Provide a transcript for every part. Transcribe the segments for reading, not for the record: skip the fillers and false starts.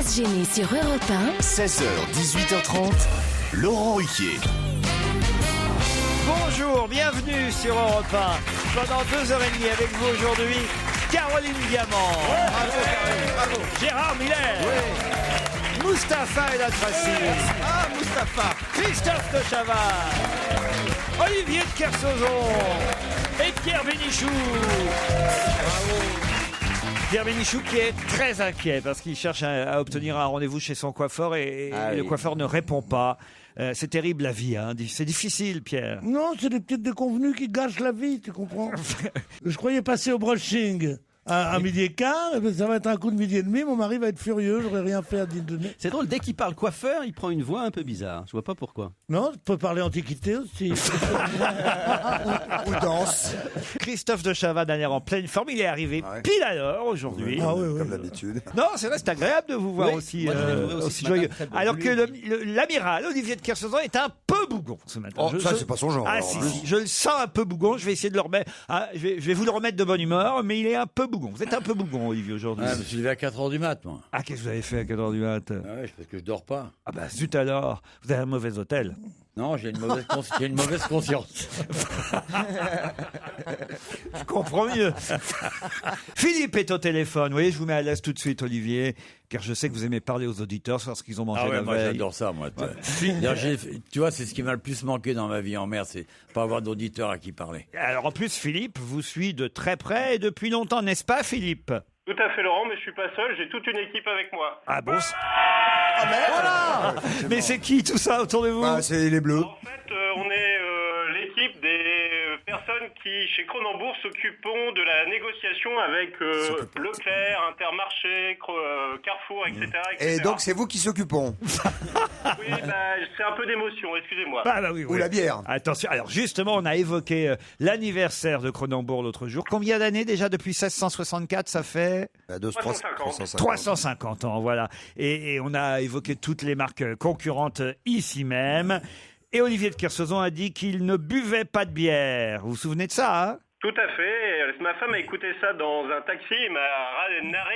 Pas se gêner sur Europe 1. 16h, 18h30, Laurent Ruquier. Bonjour, bienvenue sur Europe 1. Pendant 2h30 avec vous aujourd'hui, Caroline Diamant, Bravo. Gérard Miller, Mustapha El Atrassi, Mustapha. Christophe de Chavannes, Olivier de Kersauzon et Pierre Bénichou. Pierre Bénichou qui est très inquiet parce qu'il cherche à obtenir un rendez-vous chez son coiffeur et le coiffeur ne répond pas. C'est terrible la vie, hein. C'est difficile, Pierre. Non, c'est des petites déconvenues qui gâchent la vie, tu comprends. Je croyais passer au brushing à midi et quart, ça va être un coup de midi et demi, mon mari va être furieux, j'aurais rien fait à dîner. C'est drôle, dès qu'il parle coiffeur, il prend une voix un peu bizarre. Je vois pas pourquoi. Non, tu peux parler antiquité aussi. Ou danse. Christophe de Chavannes a l'air en pleine forme. Il est arrivé pile à l'heure aujourd'hui. Ah oui, Comme d'habitude. Non, c'est vrai, c'est agréable de vous voir Oui, aussi, moi, je l'ai trouvé aussi aussi ce matin joyeux. très beau. Alors que l'amiral Olivier de Kersauzon est un peu bougon ce matin. Oh, ça, c'est pas son genre. Ah alors, si, hein. si, je le sens un peu bougon. Je vais essayer de le remettre. Je vais vous le remettre de bonne humeur, mais il est un peu bougon. Vous êtes un peu bougon, Olivier, aujourd'hui. Je me suis levé à 4h du mat, moi. Ah, qu'est-ce que vous avez fait à 4h du mat? Parce que je dors pas. Ah bah zut alors, vous avez un mauvais hôtel. Non, j'ai une mauvaise conscience. Je comprends mieux. Philippe est au téléphone. Vous voyez, je vous mets à l'aise tout de suite, Olivier, car je sais que vous aimez parler aux auditeurs sur ce qu'ils ont mangé la moi veille. j'adore ça, moi. D'ailleurs, tu vois, c'est ce qui m'a le plus manqué dans ma vie en mer, c'est pas avoir d'auditeurs à qui parler. Alors en plus, Philippe vous suit de très près et depuis longtemps, n'est-ce pas, Philippe? Tout à fait, Laurent, mais je suis pas seul, j'ai toute une équipe avec moi. Ah bon? Ah merde. Mais c'est qui tout ça autour de vous? Bah, c'est les bleus. En fait, on est l'équipe des personnes qui, chez Cronenbourg, s'occupons de la négociation avec Leclerc, Intermarché, Carrefour, etc., etc. Et donc, c'est vous qui s'occupons. Oui, c'est un peu d'émotion, excusez-moi. Ah bah oui, Ou la bière. Attention, alors justement, on a évoqué l'anniversaire de Cronenbourg l'autre jour. Combien d'années déjà depuis 1664 ça fait? 350 ans, voilà. Et on a évoqué toutes les marques concurrentes ici même. Et Olivier de Kersauzon a dit qu'il ne buvait pas de bière. Vous vous souvenez de ça, hein? Tout à fait. Ma femme a écouté ça dans un taxi et m'a narré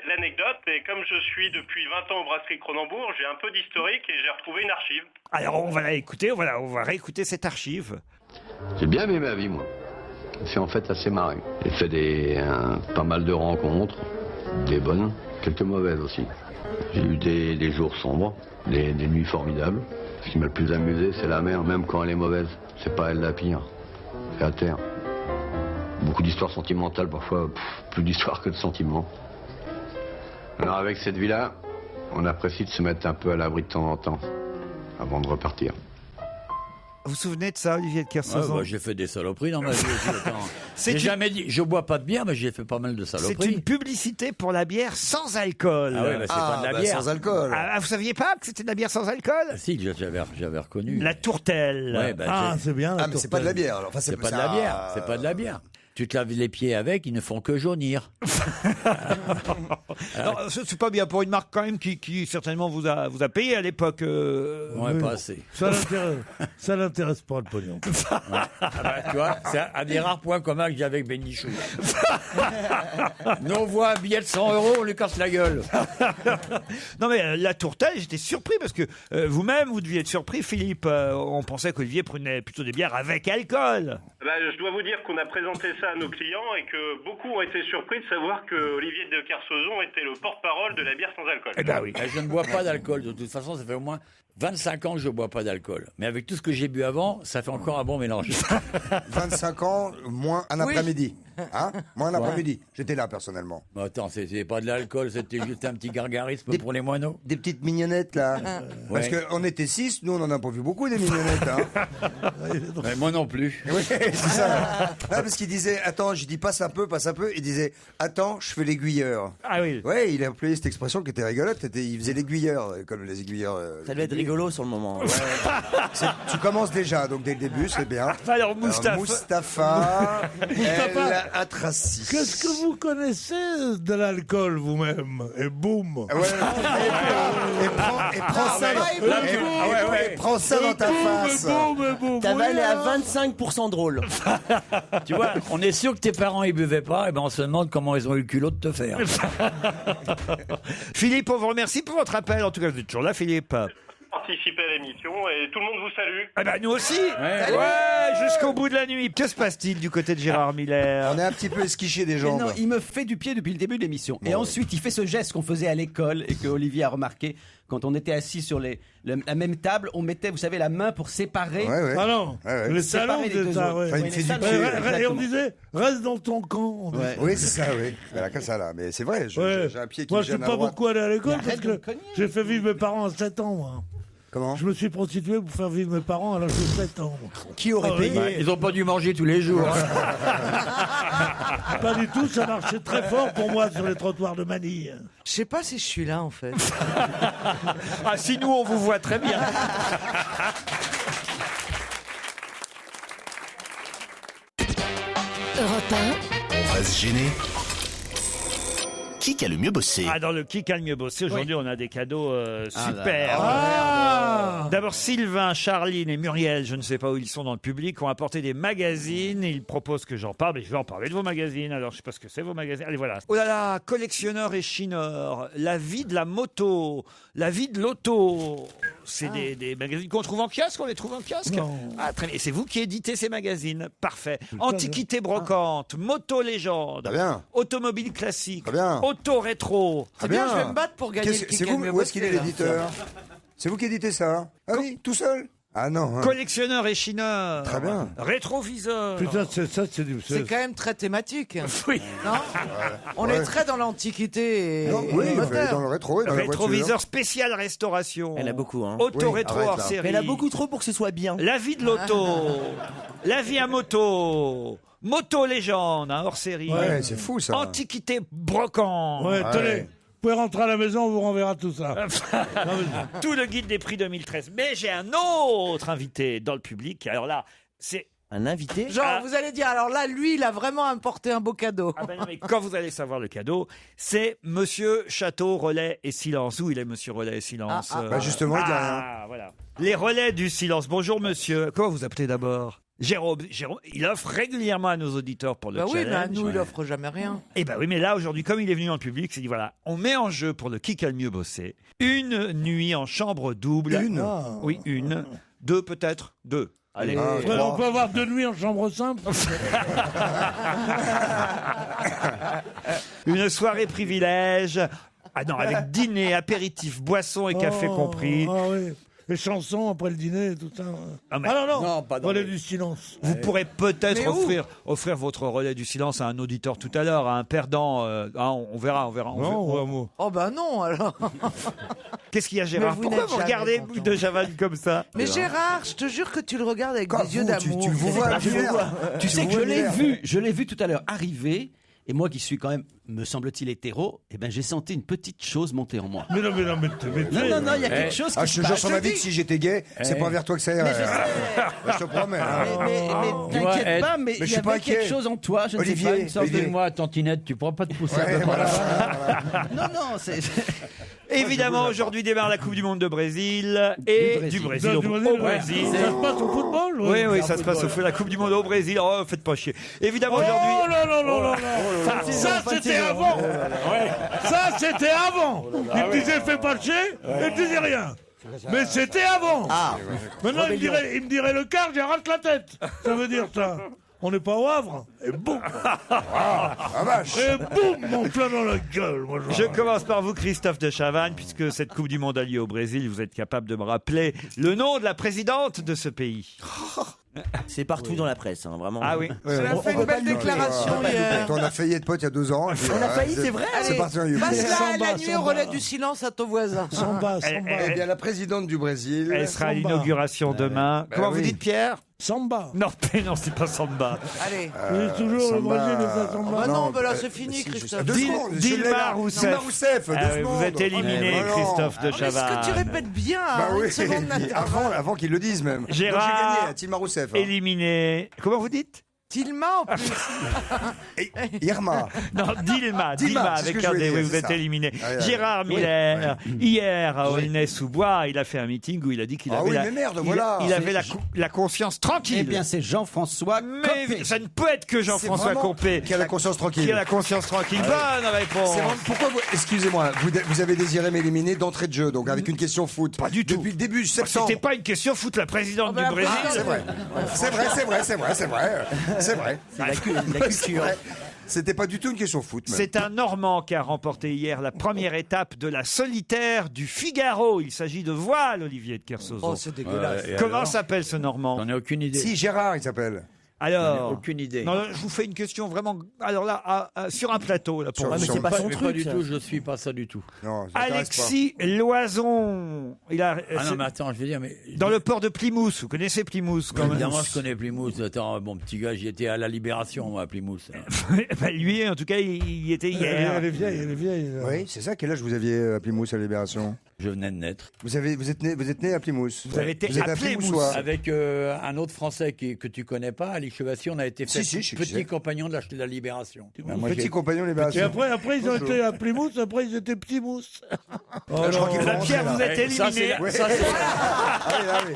l'anecdote. Et comme je suis depuis 20 ans au brasserie Cronenbourg, j'ai un peu d'historique et j'ai retrouvé une archive. Alors on va la écouter, on va réécouter cette archive. J'ai bien aimé ma vie, moi. C'est en fait assez marré. J'ai fait pas mal de rencontres, des bonnes, quelques mauvaises aussi. J'ai eu des jours sombres, des nuits formidables. Ce qui m'a le plus amusé, c'est la mer, même quand elle est mauvaise. C'est pas elle la pire, c'est la terre. Beaucoup d'histoires sentimentales, parfois plus d'histoires que de sentiments. Alors avec cette vie-là, on apprécie de se mettre un peu à l'abri de temps en temps, avant de repartir. Vous vous souvenez de ça, Olivier de Kersauzon? J'ai fait des saloperies dans ma vie aussi. C'est J'ai une- jamais dit, je bois pas de bière, mais j'ai fait pas mal de C'est saloperies. une publicité pour la bière sans alcool. Ah ouais, c'est pas de la bière. Sans alcool. Vous saviez pas que c'était de la bière sans alcool? Ah, si, j'avais reconnu. La tourtelle. Ouais, C'est bien. la Ah, mais c'est pas de la tourtelle. bière. Alors. Enfin, C'est pas de la bière, c'est pas de la bière. Tu te laves les pieds avec, ils ne font que jaunir. Non, c'est pas bien pour une marque quand même qui certainement vous a payé à l'époque. Ouais, pas assez. Ça l'intéresse pas, le pognon. Tu vois, c'est un des rares points communs que j'ai avec Bénichou. Nous, on voit un billet de 100 €, on lui casse la gueule. Non mais la tourtelle, j'étais surpris parce que vous-même vous deviez être surpris, Philippe. On pensait qu'Olivier prenait plutôt des bières avec alcool. Je dois vous dire qu'on a présenté ça à nos clients et que beaucoup ont été surpris de savoir que Olivier de Kersauzon était le porte-parole de la bière sans alcool. Eh ben oui. Je ne bois pas d'alcool. De toute façon, ça fait au moins 25 ans que je bois pas d'alcool. Mais avec tout ce que j'ai bu avant, ça fait encore un bon mélange. 25 ans, moins un après-midi. Hein? Moins un après-midi. J'étais là, personnellement. Mais attends, c'était pas de l'alcool, c'était juste un petit gargarisme pour les moineaux. Des petites mignonnettes, là. Parce qu'on était 6, nous, on en a pas vu beaucoup, des mignonnettes. Hein. Mais moi non plus. Oui, c'est ça. Ah, parce qu'il disait, attends, je dis passe un peu. Il disait, attends, je fais l'aiguilleur. Ah oui. Ouais, il a employé cette expression qui était rigolote. Il faisait l'aiguilleur, comme les aiguilleurs. Ça devait être rigolo sur le moment. Tu commences déjà, donc dès le début, c'est bien. Alors Mustapha. Mustapha. Atracis. Qu'est-ce que vous connaissez de l'alcool vous-même? Et boum. Ouais. Et prends ça, et prends ça dans ta face. Ta vanne est à 25% drôle. Tu vois, on est sûr que tes parents ils buvaient pas, et ben on se demande comment ils ont eu le culot de te faire. Philippe, on vous remercie pour votre appel. En tout cas, vous êtes toujours là, Philippe. Participer à l'émission et tout le monde vous salue. Eh ben, nous aussi. Ouais, jusqu'au bout de la nuit. Que se passe-t-il du côté de Gérard Miller? On est un petit peu esquiché des jambes. Non, il me fait du pied depuis le début de l'émission. Et ensuite, il fait ce geste qu'on faisait à l'école et que Olivier a remarqué. Quand on était assis sur la même table, on mettait, vous savez, la main pour séparer. Ah non, les salons, Séparer les c'est deux ça, autres. ouais. Enfin, il me fait du pied. Et on Exactement. disait, reste dans ton camp. on disait. Oui, c'est ça, oui. Voilà, comme ça, là. Mais c'est vrai, Ouais. j'ai un pied qui Moi, me je suis gêne à pas droite. beaucoup allé à l'école Mais parce arrête de me que cogner. j'ai fait vivre mes parents à 7 ans, moi. Comment? Je me suis prostitué pour faire vivre mes parents à l'âge de 7 ans. Qui aurait payé? Bah, ils ont pas dû manger tous les jours. Pas du tout, ça marchait très fort pour moi sur les trottoirs de Manille. Je sais pas si je suis là en fait. Ah, si nous, on vous voit très bien. On va se gêner. Qui a le mieux bossé? Ah, dans le Qui a le mieux bossé, aujourd'hui, on a des cadeaux super. Ah D'abord, Sylvain, Charline et Muriel, je ne sais pas où ils sont dans le public, ont apporté des magazines. Ils proposent que j'en parle, mais je vais en parler de vos magazines. Alors, je sais pas ce que c'est, vos magazines. Allez, voilà. Oh là là, collectionneur et chineur, la vie de la moto, la vie de l'auto. C'est des magazines qu'on trouve en kiosque, on les trouve en kiosque. Non. Ah, très bien. Et c'est vous qui éditez ces magazines. Parfait. Antiquité brocante, moto légende, Très bien. automobile classique, Très bien. auto rétro. C'est bien, je vais me battre pour gagner le C'est vous, où est-ce qu'il est l'éditeur? C'est vous qui éditez ça? Ah oui, tout seul? Ah non. hein. Collectionneur et chineur. Très bien. Rétroviseur. Putain, c'est du. C'est quand même très thématique. Oui. Non On est très dans l'Antiquité et, Non, et oui, les moteurs. dans le rétro et dans la voiture. Rétroviseur spécial restauration. Elle a beaucoup, hein. Auto-rétro Oui, arrête, hors là. série. Mais elle a beaucoup trop pour que ce soit bien. La vie de l'auto. La vie à moto. Moto légende, hein, hors série. Ouais, c'est fou ça. Antiquité brocante. Ouais, tenez. Vous pouvez rentrer à la maison, on vous renverra tout ça. Tout le guide des prix 2013. Mais j'ai un autre invité dans le public. Alors là, c'est... Un invité. Genre, Ah. vous allez dire, alors là, lui, il a vraiment apporté un beau cadeau. Ah ben non, mais quand vous allez savoir le cadeau, c'est Monsieur Château, Relais et Silence. Où il est, Monsieur Relais et Silence? Bah justement, il dit rien. Ah, voilà. Les relais du silence. Bonjour, monsieur. Comment vous appelez d'abord? Jérôme, il offre régulièrement à nos auditeurs pour le Bah oui, challenge. mais à nous, il offre jamais rien. Eh ben oui, mais là, aujourd'hui, comme il est venu en public, c'est dit, voilà, on met en jeu pour le qui a le mieux bossé une nuit en chambre double. Une? Oui, une. Deux, peut-être. Deux. Allez. Ouais, on peut avoir 2 nuits en chambre simple. Une soirée privilège. Ah non, avec dîner, apéritif, boisson et café compris. Ah oui. Les chansons après le dîner et tout ça. Ah, mais- non, Non, pas dans relais les- du silence. Vous pourrez peut-être Mais où offrir votre relais du silence à un auditeur tout à l'heure, à un perdant. On verra. Non, Oh bah non, alors. Qu'est-ce qu'il y a, Gérard? Mais vous Pourquoi n'êtes vous jamais regardez content. de Chaval comme ça? Mais Gérard, je te jure que tu le regardes avec Quand des yeux vous, d'amour. tu le vois, Tu sais que je l'ai vu tout à l'heure arriver. Et moi qui suis quand même, me semble-t-il, hétéro, eh ben j'ai senti une petite chose monter en moi. mais non, Non, il y a quelque chose qui Ah, se je te jure passe. sur ma vie que si j'étais gay, c'est pas vers toi que ça irait. Je te promets. hein. Mais Tu vois, t'inquiète pas, mais mais il je y suis pas avait quelque inquiet. chose en toi, je ne sais Olivier, pas, une sorte de... Olivier. Moi, tantinette, tu pourras pas te pousser Ouais, un peu par là. Non, c'est... Évidemment, aujourd'hui démarre la Coupe du Monde de Brésil et du Brésil au Brésil. Ça se passe au football. Oui, ça se passe au la Coupe du Monde au Brésil. Oh, faites pas chier. Évidemment, aujourd'hui. Oh là là là là là. Ça, c'était avant. Ça, c'était avant. Il me disait, fais pas chier, et il disait rien. Mais c'était avant. Maintenant, il me dirait le quart, j'arrache la tête. Ça veut dire ça. On n'est pas au Havre. Et boum. Ah vache. Et boum, mon plein dans la gueule. Moi, Je commence par vous, Christophe de Chavannes, puisque cette Coupe du Monde a lieu au Brésil. Vous êtes capable de me rappeler le nom de la présidente de ce pays? C'est partout dans la presse, hein, vraiment. Ah oui. Elle a fait une belle déclaration hier. On a failli être pote il y a 2 ans. On a failli, c'est vrai. C'est parti en youp. Passe la nuit au relais du silence à ton voisin. Samba, Eh bien, la présidente du Brésil. Elle sera à Samba. l'inauguration demain. Comment vous oui. dites, Pierre? Samba. Non, mais non, c'est pas Samba. Allez. Il est toujours le Samba. Brésil et ça Samba. Bah non, bah là, euh, c'est fini, si, Christophe. Deux secondes, je l'ai Dilma là. Rousseff. Dilma Rousseff, Ah deux oui, vous secondes. êtes éliminé, Oh non. Christophe de Mais est-ce que tu Chavannes. répètes bien Bah hein, oui, une seconde d'intervalle. avant qu'ils le disent même. Gérard. Donc j'ai gagné, Dilma Rousseff. hein. Éliminé. Comment vous dites? Tilma en plus. Irma. Non, Dilma c'est avec ce que je un voulais D, dire, oui, vous c'est êtes ça. éliminé. Ah, ouais, Gérard ouais. Miller, Ouais. hier à Oui. Aulnay-sous-Bois, il a fait un meeting où il a dit qu'il Ah avait, oui, mais merde, voilà. il avait C'est- la conscience tranquille. Eh bien, c'est Jean-François Mais Copé. ça ne peut être que Jean-François C'est vraiment Copé qui a la conscience tranquille. qui a la conscience tranquille. Bonne réponse. C'est vraiment- Pourquoi vous, excusez-moi, vous avez désiré m'éliminer d'entrée de jeu, donc avec une question foot. Pas du tout. Depuis le début septembre. C'était pas une question foot, la présidente bah, du Brésil. Ah, c'est vrai. C'est vrai. C'est vrai. La culture. Ouais. C'était pas du tout une question foot. Même. C'est un Normand qui a remporté hier la première étape de la solitaire du Figaro. Il s'agit de voile, Olivier de Kersauzon. Oh, c'est dégueulasse. Comment s'appelle ce Normand? J'en ai aucune idée. Si, Gérard, il s'appelle. Alors, Aucune idée. non, je vous fais une question vraiment. Alors là, sur un plateau, là, pour Sur- Ah, mais sur- c'est pas son Mais truc. pas du ça. tout, je suis pas ça du tout. Non, ça m'intéresse Alexis Loison. Il a, Ah non, mais attends, je veux dire, mais. dans le port de Plymouth. Vous connaissez Plymouth quand même. Évidemment, je connais Plymouth. Attends, mon petit gars, j'y étais à la Libération, moi, à Plymouth. Ben, lui, en tout cas, il y était hier. Elle est vieille. pas. Oui, c'est ça. Quel âge vous aviez à Plymouth à la Libération? Je venais de naître. Vous êtes né à Plymouth. Vous avez été êtes appelé Plymouthois. Avec un autre Français que tu connais pas, Ali Chevassi, on a été fait Si, je sais qui petit c'est. compagnon de la Libération. Ben, moi, Petit j'ai- compagnon de Et Libération. après, ils ont été à Plymouth, après, ils étaient petits mousses. Là, je crois qu'il faut La rentrer, Pierre, là. vous êtes Eh, ça, éliminé. c'est- ça, c'est- Ah oui.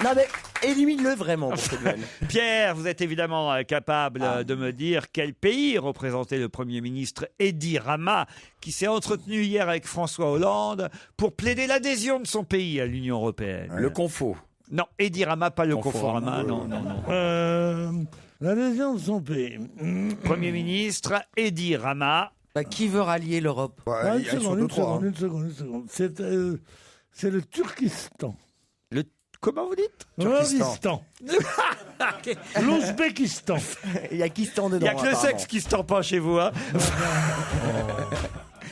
Non mais élimine-le vraiment pour cette vanne. Pierre, vous êtes évidemment capable de me dire quel pays représentait le Premier ministre Edi Rama, qui s'est entretenu hier avec François Hollande pour plaider l'adhésion de son pays à l'Union européenne. Le Confo. Non, Edi Rama, pas le Conforama, Conforama, non. L'adhésion de son pays. Premier ministre Edi Rama. Bah, qui veut rallier l'Europe? Ouais, Ah, ils sont deux, trois. une seconde. C'est le Turkistan. Comment vous dites? L'Ouzbékistan. L'Ouzbékistan. Il y a qui se tend Il dedans. n'y a que le apparemment. sexe qui se tend pas chez vous. Hein.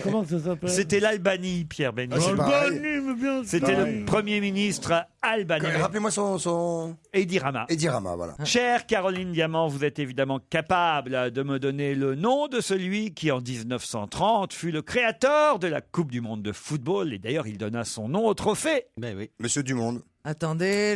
Comment ça s'appelle? C'était l'Albanie, Pierre Bénichou. c'est pareil. Albanie, mais bien sûr. C'était pareil. le Premier ministre albanais, Rappelez-moi son. Edi Rama. Edi Rama, voilà. Chère Caroline Diamant, vous êtes évidemment capable de me donner le nom de celui qui, en 1930, fut le créateur de la Coupe du Monde de football. Et d'ailleurs, il donna son nom au trophée. Ben oui. Monsieur Dumonde. Attendez,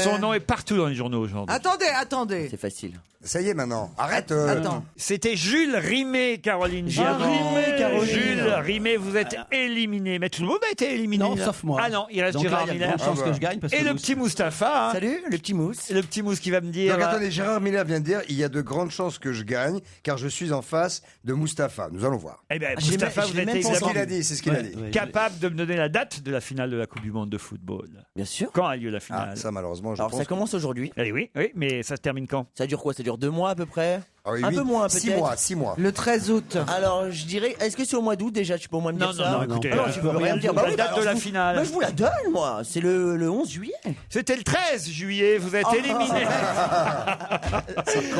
Son nom est partout dans les journaux aujourd'hui. Attendez. C'est facile. Ça y est maintenant. Arrête. Attends. C'était Jules Rimet, Caroline Diamant. Rimet, Caroline. Jules Rimet, vous êtes éliminé. Mais tout le monde a été éliminé. Non, sauf moi. Ah non, il reste Donc là, Gérard il y a de Miller. grandes chances Ah bah. que je gagne. Parce Et que le vous- petit Mustapha. hein. Salut, le petit mousse. Le petit mousse qui va me dire. Donc attendez, Gérard Miller vient de dire il y a de grandes chances que je gagne car je suis en face de Mustapha. Nous allons voir. Eh bien, J'ai Mustapha, même- vous j'ai êtes même C'est ce évidemment qu'il a dit, c'est ce qu'il a dit. Ouais. capable de me donner la date de la finale de la Coupe du Monde de football. Bien sûr. Quand a lieu la Ah, finale? ça malheureusement, je Alors pense. ça commence aujourd'hui. Eh oui, mais ça se termine quand? Ça dure quoi? Ça dure 2 mois à peu près. Ah oui, Un huit- peu moins, 6 peut-être. mois, 6 mois. Le 13 août. Alors je dirais, est-ce que c'est au mois d'août déjà? Tu peux au moins me dire ça? Non, écoutez, Ah non, tu peux rien me dire. Bah la oui, date alors de la je vous- finale. Bah, je vous la donne moi. C'est le 11 juillet. C'était le 13 juillet, vous êtes Oh. éliminé.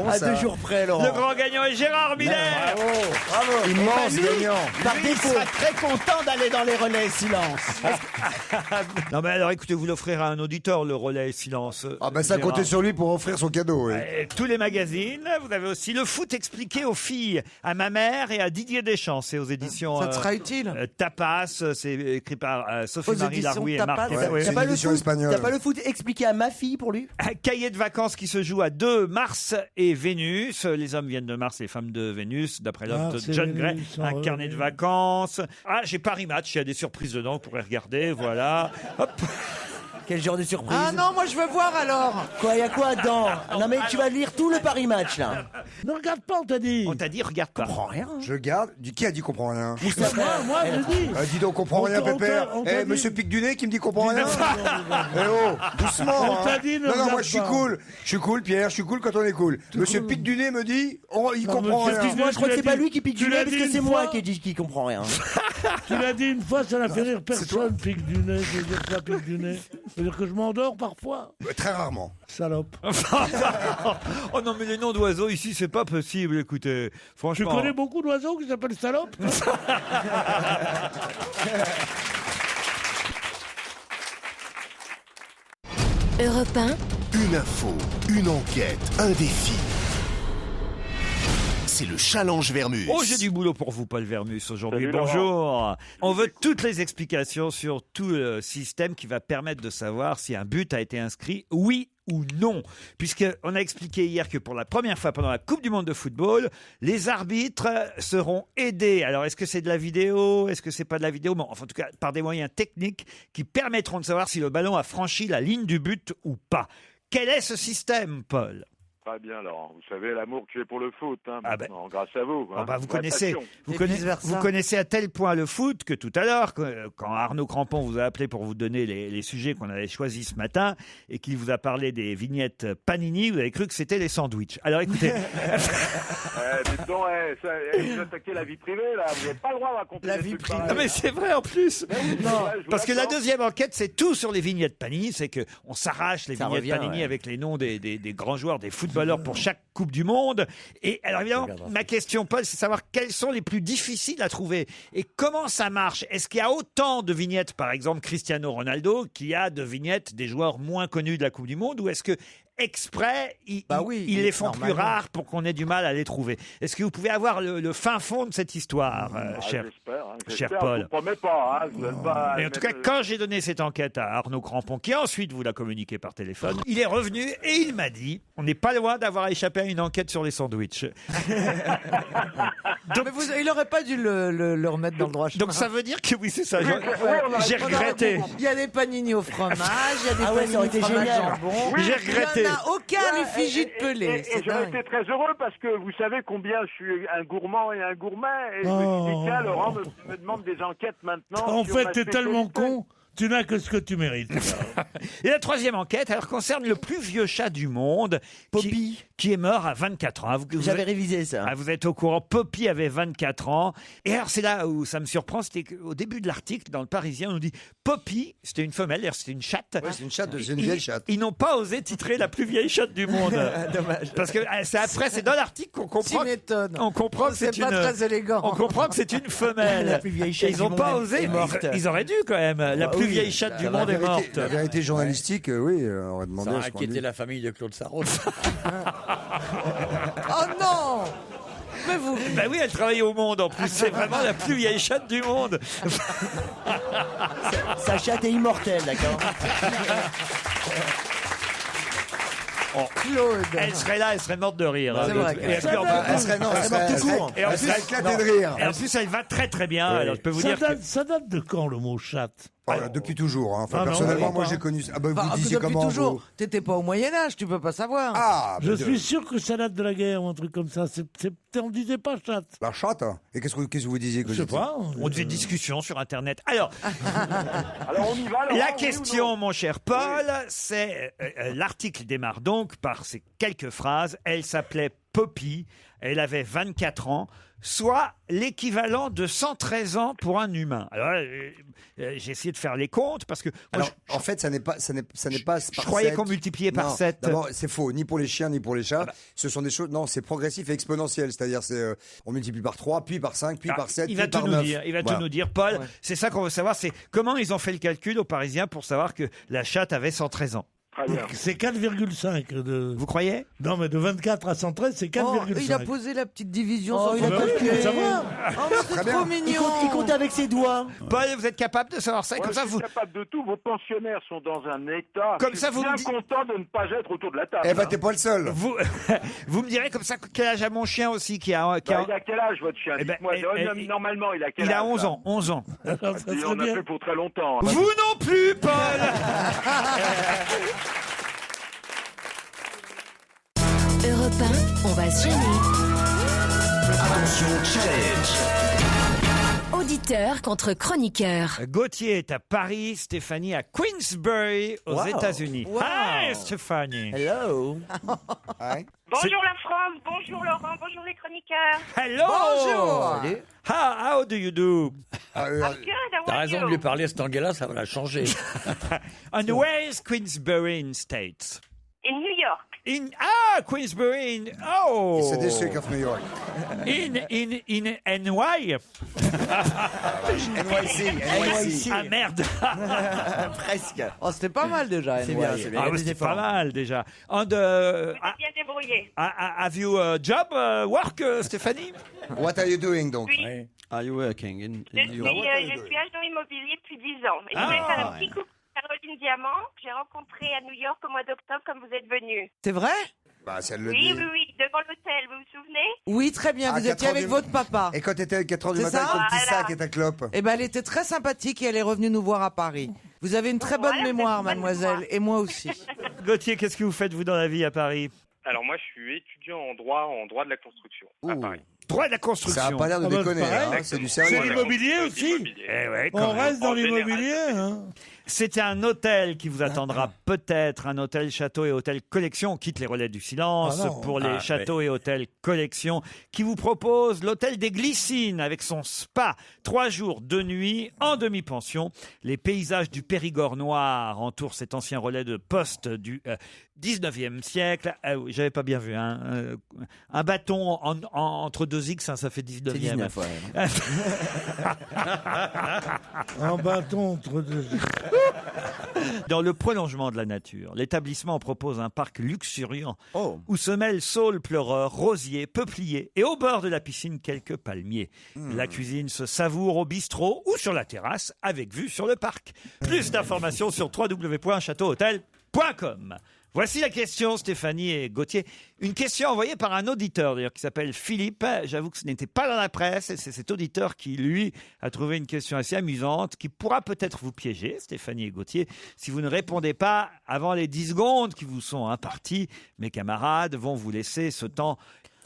À 2 jours près, Laurent. Le grand gagnant est Gérard Miller. Bravo. Immense gagnant. Par Il défaut. sera très content d'aller dans les relais silence. Non mais alors écoutez, vous l'offrirez à un auditeur, le relais silence. Ah ben ça Gérard. comptait sur lui pour offrir son cadeau. oui. Tous les magazines, vous avez aussi le foot expliqué aux filles, à ma mère et à Didier Deschamps. C'est aux éditions Ça te sera utile. Tapas, c'est écrit par Aux Sophie-Marie éditions Larouille et Tapas. Marc. Ouais, Ouais. c'est T'as pas une le édition foot. espagnole. T'as pas le foot expliqué à ma fille pour lui? Un cahier de vacances qui se joue à 2 Mars et Vénus. Les hommes viennent de Mars, les femmes de Vénus, d'après l'œuvre de Mars et John Gray. Vénus sont Un carnet de revenus. vacances. Ah, j'ai Paris Match, il y a des surprises dedans, vous pourrez regarder, voilà. Hop. Quel genre de surprise? Ah non, moi je veux voir alors. Quoi, y a quoi dedans? Non mais tu vas lire tout le Paris Match là. Ne regarde pas, on t'a dit. On t'a dit, regarde pas. Comprends rien. Je garde. Qui a dit comprend rien Moi, je dis. Dis donc, comprend rien, On t'a- Pépère. on t'a dit- Monsieur Pic du Nez qui me dit comprend rien. Eh oh, doucement. On t'a hein. dit, ne Non, non, moi regarde je suis pas. cool. Je suis cool, Pierre. Je suis cool quand on est cool. Monsieur Pic du Nez me dit, il comprend monsieur rien. Pic- Moi je crois que Tu c'est l'as pas dit- lui qui pique tu du l'as nez parce dit que une c'est moi fois. qui comprend rien. Tu l'as dit une fois, ça l'a fait rire personne, pique du nez. Je veux dire quoi, pique du nez? Ça veut dire que je m'endors parfois. Très rarement. Salope. Oh non, mais les noms d'oiseaux ici, c'est pas possible, écoutez. Tu Franchement. connais beaucoup d'oiseaux qui s'appellent salope? Europe 1, Une info, une enquête, un défi. C'est le challenge Vermus. Oh, j'ai du boulot pour vous, Paul Vermus, aujourd'hui. Salut, Bonjour. On veut toutes les explications sur tout le système qui va permettre de savoir si un but a été inscrit, oui ou non? Puisqu'on a expliqué hier que pour la première fois pendant la Coupe du Monde de football, les arbitres seront aidés. Alors, est-ce que c'est de la vidéo? Est-ce que c'est pas de la vidéo? Bon, enfin, en tout cas, par des moyens techniques qui permettront de savoir si le ballon a franchi la ligne du but ou pas. Quel est ce système, Paul? Très bien, Laurent. Vous savez l'amour que j'ai pour le foot, hein, Ah maintenant, grâce à vous. Ah hein. bah, vous Vraie connaissez, passion. vous connaissez à tel point le foot que tout à l'heure, quand Arnaud Crampon vous a appelé pour vous donner les sujets qu'on avait choisis ce matin et qu'il vous a parlé des vignettes Panini, vous avez cru que c'était les sandwichs. Alors écoutez, Dites donc, vous attaquez la vie privée, là. Vous n'avez pas le droit de raconter La des vie trucs privée. pareils. ah, mais c'est vrai en plus. Non, Parce que la deuxième enquête, c'est tout sur les vignettes Panini. C'est que on s'arrache les Ça vignettes revient, Panini ouais. avec les noms des grands joueurs, des footballeurs pour chaque Coupe du Monde. Et alors évidemment, ma question, Paul, c'est de savoir quelles sont les plus difficiles à trouver et comment ça marche. Est-ce qu'il y a autant de vignettes, par exemple Cristiano Ronaldo, qu'il y a de vignettes des joueurs moins connus de la Coupe du Monde, ou est-ce que exprès, ils les font plus normalement. rares pour qu'on ait du mal à les trouver? Est-ce que vous pouvez avoir le fin fond de cette histoire, cher J'espère, hein, cher j'espère. Paul. Je vous promets pas, hein, vous êtes pas... Et en tout cas, quand j'ai donné cette enquête à Arnaud Crampon, qui ensuite vous l'a communiqué par téléphone, il est revenu et il m'a dit « On n'est pas loin d'avoir échappé à une enquête sur les sandwichs. Mais il aurait pas dû le remettre dans le droit » chemin. Donc ça veut dire que oui, c'est ça. Oui, J'ai regretté. Il y a des panini au fromage, il y a des Ah ouais, ça aurait été panini au fromage génial. jambon. J'ai regretté. Il n'y en a aucun l'effigie de Pelé. Et C'est j'aurais dingue. été très heureux parce que vous savez combien je suis un gourmand et un gourmet. Et je me suis dit, tiens, Laurent me demande des enquêtes maintenant. En sur fait, ma t'es tellement spécialité. con, tu n'as que ce que tu mérites. Et la troisième enquête, alors, concerne le plus vieux chat du monde, Poppy. qui est mort à 24 ans. Ah, J'avais révisé ça. Ah, vous êtes au courant, Poppy avait 24 ans. Et alors, c'est là où ça me surprend, c'était qu'au début de l'article, dans le Parisien, on nous dit Poppy, c'était une femelle, d'ailleurs, c'était une chatte. Ouais, c'est une chatte, c'est une vieille chatte. Ils n'ont pas osé titrer la plus vieille chatte du monde. Dommage. Parce que c'est après, c'est dans l'article qu'on comprend. Tu m'étonnes. On comprend que C'est c'est pas une. très élégant. On comprend que c'est une femelle. La plus vieille chatte Et ils n'ont du pas monde osé. est morte. Ils auraient dû quand même. La plus oui, vieille chatte du monde est vérité, morte. la vérité journalistique, oui, on aurait demandé Ça à a ce qu'on inquiété dise. la famille de Claude Sarraute. Oh non. Mais vous... Ben oui, elle travaille au Monde en plus. C'est vraiment la plus vieille chatte du monde. Sa chatte est immortelle, d'accord. Claude. Elle serait là, elle serait morte de rire. C'est hein. vrai. Et puis, en plus- Elle serait, non, elle serait, tout court. Et en elle plus- serait éclatée de rire. Et en plus, elle va très très bien. Alors, je peux vous dire que. Ça date de quand le mot chatte? Voilà, depuis toujours. Hein. Enfin, Ah non, personnellement, oui, moi, pas. j'ai connu. Ah, bah, Enfin, vous disiez depuis comment toujours. vous... T'étais pas au Moyen-Âge, tu peux pas savoir. Ah, Je bah, suis sûr que ça date de la guerre ou un truc comme ça. On disait pas chatte. La chatte. Et qu'est-ce que vous disiez que Je sais j'étais pas. On faisait discussion sur Internet. Alors, Alors on y va, Laurent, la oui ou question, non mon cher Paul, c'est l'article démarre donc par ces quelques phrases. Elle s'appelait Poppy, elle avait 24 ans, soit l'équivalent de 113 ans pour un humain. Alors, j'ai essayé de faire les comptes parce que moi, Alors, en fait, ça n'est pas par je croyais 7. qu'on multipliait par Non, 7. D'abord, c'est faux, ni pour les chiens, ni pour les chats. Ce sont des choses, non, c'est progressif et exponentiel. C'est-à-dire, on multiplie par 3, puis par 5, puis par 7, il va puis tout par nous 9. dire. Il va Voilà. tout nous dire, Paul. C'est ça qu'on veut savoir, c'est comment ils ont fait le calcul aux Parisiens pour savoir que la chatte avait 113 ans. Très bien. C'est 4,5 de. Vous croyez? Non, mais de 24 à 113, c'est 4,5. il a posé la petite division Oh, sur il a son Bah oui, calcul. mais ça va. Oh, mais c'est Très trop bien. mignon. Il compte avec ses doigts. Paul, vous êtes capable de savoir ça? Et Moi, comme je ça, suis vous. capable de tout. Vos pensionnaires sont dans un état. Comme Je ça, suis vous bien me dites- content de ne pas être autour de la table. Eh ben, hein. t'es pas le seul. Vous, vous me direz comme ça quel âge a mon chien aussi qui a. Bah, il a quel âge votre chien? Eh ben, Dites-moi. Normalement, il a quel âge? Il a 11 là ans. 11 ans. Alors, ça Et serait on a bien. fait pour très longtemps. hein. Vous non plus, Paul. Europe 1, on va se gêner. Attention, challenge. Auditeur contre chroniqueur. Gauthier est à Paris, Stéphanie à Queensbury aux Wow. États-Unis. Wow. Hi, Stéphanie. Hello. Hein Bonjour la France, bonjour Laurent, bonjour les chroniqueurs. Hello. Bonjour. Salut. How do you do? Ah, I'm good, how T'as are raison you? de lui parler à cet anglais-là, ça va la changer. And where is Queensbury in States? In New York. Queensbury in oh C'est des District of New York. in NY. NYC. Ah merde. Presque. Oh, c'était pas mal déjà. C'est NY. bien, c'est bien. Ah, Il y a oui, des c'était efforts. pas mal déjà. And Vous êtes bien débrouillé. have you a job work, Stéphanie? What are you doing, donc? Oui, Ouais. Are you working in je New York? suis agent immobilier depuis 10 ans. Et je Ah, voulais faire un ouais. petit coucou à Caroline Christine Diamant, que j'ai rencontrée à New York au mois d'octobre, comme vous êtes venu. C'est vrai? Bah, ça le Oui, dit. devant l'hôtel, vous vous souvenez? Oui, très bien. À Vous 4 étiez heures avec du- votre papa. Et quand t'étais à 4h du C'est matin ça avec ton petit Voilà. sac et ta clope. Eh ben, elle était très sympathique et elle est revenue nous voir à Paris. Vous avez une très bonne Voilà, mémoire, vous avez une bonne mademoiselle, mémoire. et moi aussi. Gauthier, qu'est-ce que vous faites, vous, dans la vie à Paris? Alors moi, je suis étudiant en droit de la construction à Paris. Droit de la construction. Ça a pas l'air de Ah bah, déconner, c'est pareil. hein, c'est du C'est sérieux. l'immobilier aussi. Eh ouais, quand On même. reste dans En général, l'immobilier. Hein. C'est un hôtel qui vous attendra peut-être, un hôtel château et hôtel collection. On quitte les relais du silence Ah non. pour les châteaux et hôtels collection qui vous propose l'hôtel des Glycines avec son spa. 3 jours, 2 nuits en demi-pension. Les paysages du Périgord noir entourent cet ancien relais de poste du 19e siècle. Oui, j'avais pas bien vu. Hein. Un bâton entre 2 X, hein, ça fait 19e. C'est 19, ouais. Un bâton entre deux. Dans le prolongement de la nature, l'établissement propose un parc luxuriant Oh. où se mêlent saules, pleureurs, rosiers, peupliers et au bord de la piscine quelques palmiers. La cuisine se savoure au bistrot ou sur la terrasse avec vue sur le parc. Plus d'informations sur www.châteauhotel.com. Voici la question, Stéphanie et Gauthier. Une question envoyée par un auditeur, d'ailleurs, qui s'appelle Philippe. J'avoue que ce n'était pas dans la presse. Et c'est cet auditeur qui, lui, a trouvé une question assez amusante qui pourra peut-être vous piéger, Stéphanie et Gauthier, si vous ne répondez pas avant les 10 secondes qui vous sont imparties. Mes camarades vont vous laisser ce temps,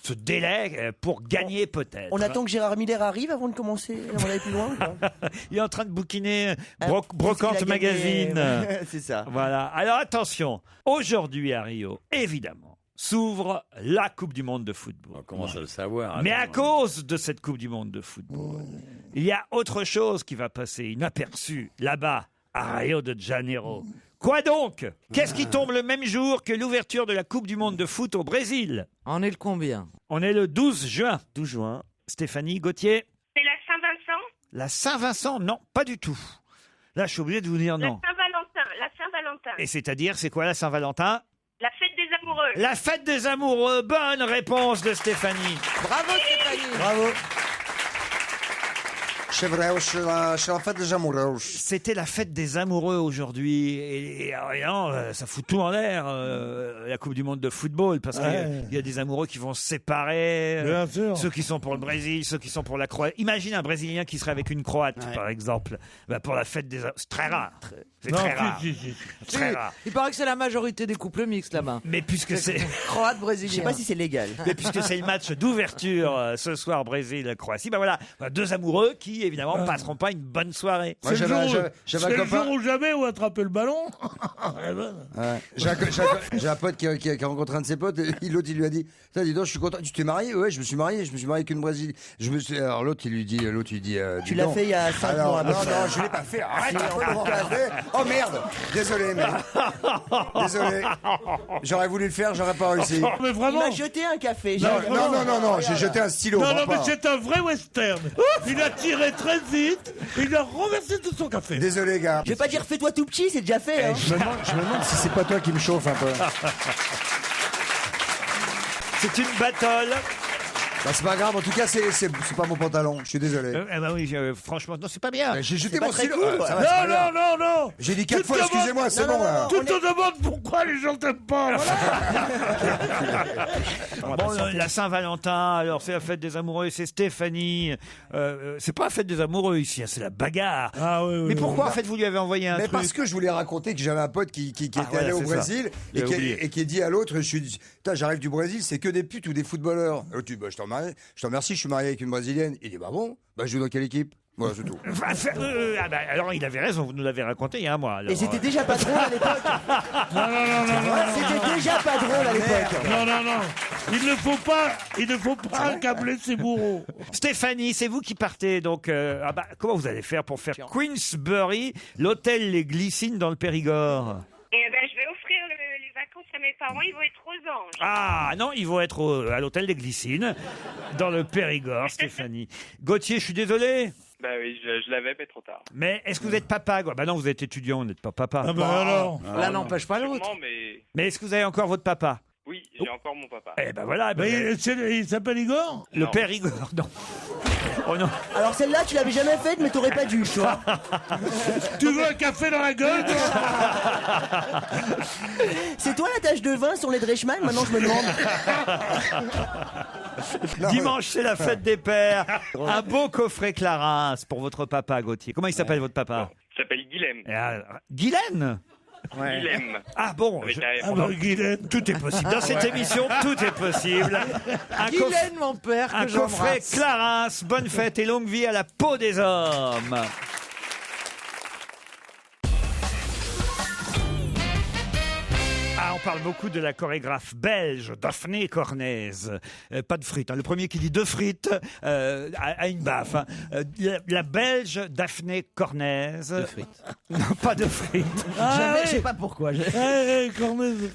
ce délai pour gagner peut-être. On attend que Gérard Miller arrive avant de commencer. On va aller plus loin ou pas? Il est en train de bouquiner Qu'est-ce Brocante qu'il a gagné Magazine. C'est ça. Voilà. Alors attention, aujourd'hui à Rio, évidemment, s'ouvre la Coupe du Monde de football. On commence à le savoir. Mais à attends. cause de cette Coupe du Monde de football, il y a autre chose qui va passer inaperçue là-bas, à Rio de Janeiro. Quoi donc? Qu'est-ce qui tombe le même jour que l'ouverture de la Coupe du Monde de foot au Brésil? On est le combien? On est le 12 juin. 12 juin. Stéphanie, Gauthier? C'est la Saint-Vincent? La Saint-Vincent? Non, pas du tout. Là, je suis obligé de vous dire non. La Saint-Valentin. Et c'est-à-dire, c'est quoi la Saint-Valentin? La fête des amoureux. La fête des amoureux. Bonne réponse de Stéphanie. Bravo, Stéphanie. Bravo. C'est vrai, c'est la fête des amoureux. C'était la fête des amoureux aujourd'hui. Et non, ça fout tout en l'air, la Coupe du Monde de football, parce qu'il y a des amoureux qui vont se séparer. Bien sûr. Ceux qui sont pour le Brésil, ceux qui sont pour la Croatie. Imagine un Brésilien qui serait avec une Croate, par exemple. Bah, pour la fête des amoureux. C'est très rare. C'est Non, très rare. si. Très rare. Il paraît que c'est la majorité des couples mixtes là-bas. Mais puisque c'est... Croate, Je sais brésilien. pas si c'est légal. Mais puisque c'est le match d'ouverture ce soir Brésil-Croatie, bah voilà, deux amoureux qui évidemment passeront pas une bonne soirée. Moi, C'est le j'avais jour- un c'est copain. le jour ou jamais où attraper le ballon. Eh ben. Ouais. J'ai un pote qui a rencontré un de ses potes et l'autre il lui a dit ça, dis donc, je suis content. Tu t'es marié? Ouais, je me suis marié avec une Brésilienne. Alors l'autre il lui dit Tu l'as fait il y a 5 alors, mois. à peu non, près. non, je l'ai pas fait. Arrête un peu, Laurent. Oh merde. Désolé, mais. Désolé. J'aurais voulu le faire, j'aurais pas réussi. Mais Il vraiment. m'a jeté un café. Non, j'ai jeté un stylo. Non, vraiment mais pas. c'est un vrai western. Il a tiré très vite, il a renversé tout son café. Désolé, gars. Je vais pas dire fais-toi tout petit, c'est déjà fait. Hein. Je me demande si c'est pas toi qui me chauffe un peu. C'est une battle. Bah, c'est pas grave, en tout cas, c'est pas mon pantalon. Je suis désolé. Oui, franchement, non, c'est pas bien. J'ai jeté pas mon très stylo. cool. Ça va, c'est pas grave. Non. J'ai dit Tu 4 te fois, demandes- excusez-moi, c'est bon. là. Tu te demandes pourquoi les gens t'aiment pas. Bon, la Saint-Valentin, alors c'est la fête des amoureux, et c'est Stéphanie. C'est pas la fête des amoureux ici, hein, c'est la bagarre. Ah oui, Mais pourquoi en fait vous lui avez envoyé un Mais truc? parce que je voulais raconter que j'avais un pote qui était voilà, allé au c'est ça. Brésil J'ai oublié. et qui a dit à l'autre, je suis dit, putain, j'arrive du Brésil, c'est que des putes ou des footballeurs. Et l'autre dit, bah, je te remercie, je suis marié avec une Brésilienne. Il dit, bah bon, bah je joue dans quelle équipe? Voilà, c'est tout. Alors il avait raison, vous nous l'avez raconté il y a un mois. alors. Et c'était déjà pas drôle à l'époque. Non. C'était déjà pas drôle à l'époque. Non. Il ne faut pas accabler ses bourreaux. Stéphanie, c'est vous qui partez, donc comment vous allez faire pour faire Queensbury, l'hôtel Les Glycines dans le Périgord? Et ben, je vais offrir les vacances à mes parents, ils vont être aux anges. Ah non, ils vont être à l'hôtel des Glycines, dans le Périgord, Stéphanie. Gauthier, je suis désolé, Bah oui, je l'avais, mais trop tard. mais est-ce que vous êtes papa quoi? Bah non, vous êtes étudiant, vous n'êtes pas papa. Ah bah alors. L'un n'empêche pas l'autre. Sûrement, mais Mais est-ce que vous avez encore votre papa? oui, j'ai encore mon papa. Eh ben voilà, Mais il s'appelle Igor? le Non. Périgord, non. Oh non. Alors celle-là, tu l'avais jamais faite, mais t'aurais pas dû, tu vois. Tu veux un café dans la gueule, toi? C'est toi la tache de vin sur les Dreichmann? Maintenant, je me demande. Dimanche, c'est la fête des pères. Un beau coffret Clarins pour votre papa, Gauthier. Comment il s'appelle, votre papa? Il s'appelle Guilhem. Guylaine. Guilhem. Ah bon, Avec tout est possible. Dans cette émission, tout est possible. Guylaine, mon père, Un que coffret j'embrasse. Clarins, bonne fête et longue vie à la peau des hommes. Ah, on parle beaucoup de la chorégraphe belge Daphné Cornez. Pas de frites. Hein. Le premier qui dit deux frites a une baffe. Hein. La belge Daphné Cornez. De frites. Non, pas de frites. Jamais, je sais pas pourquoi.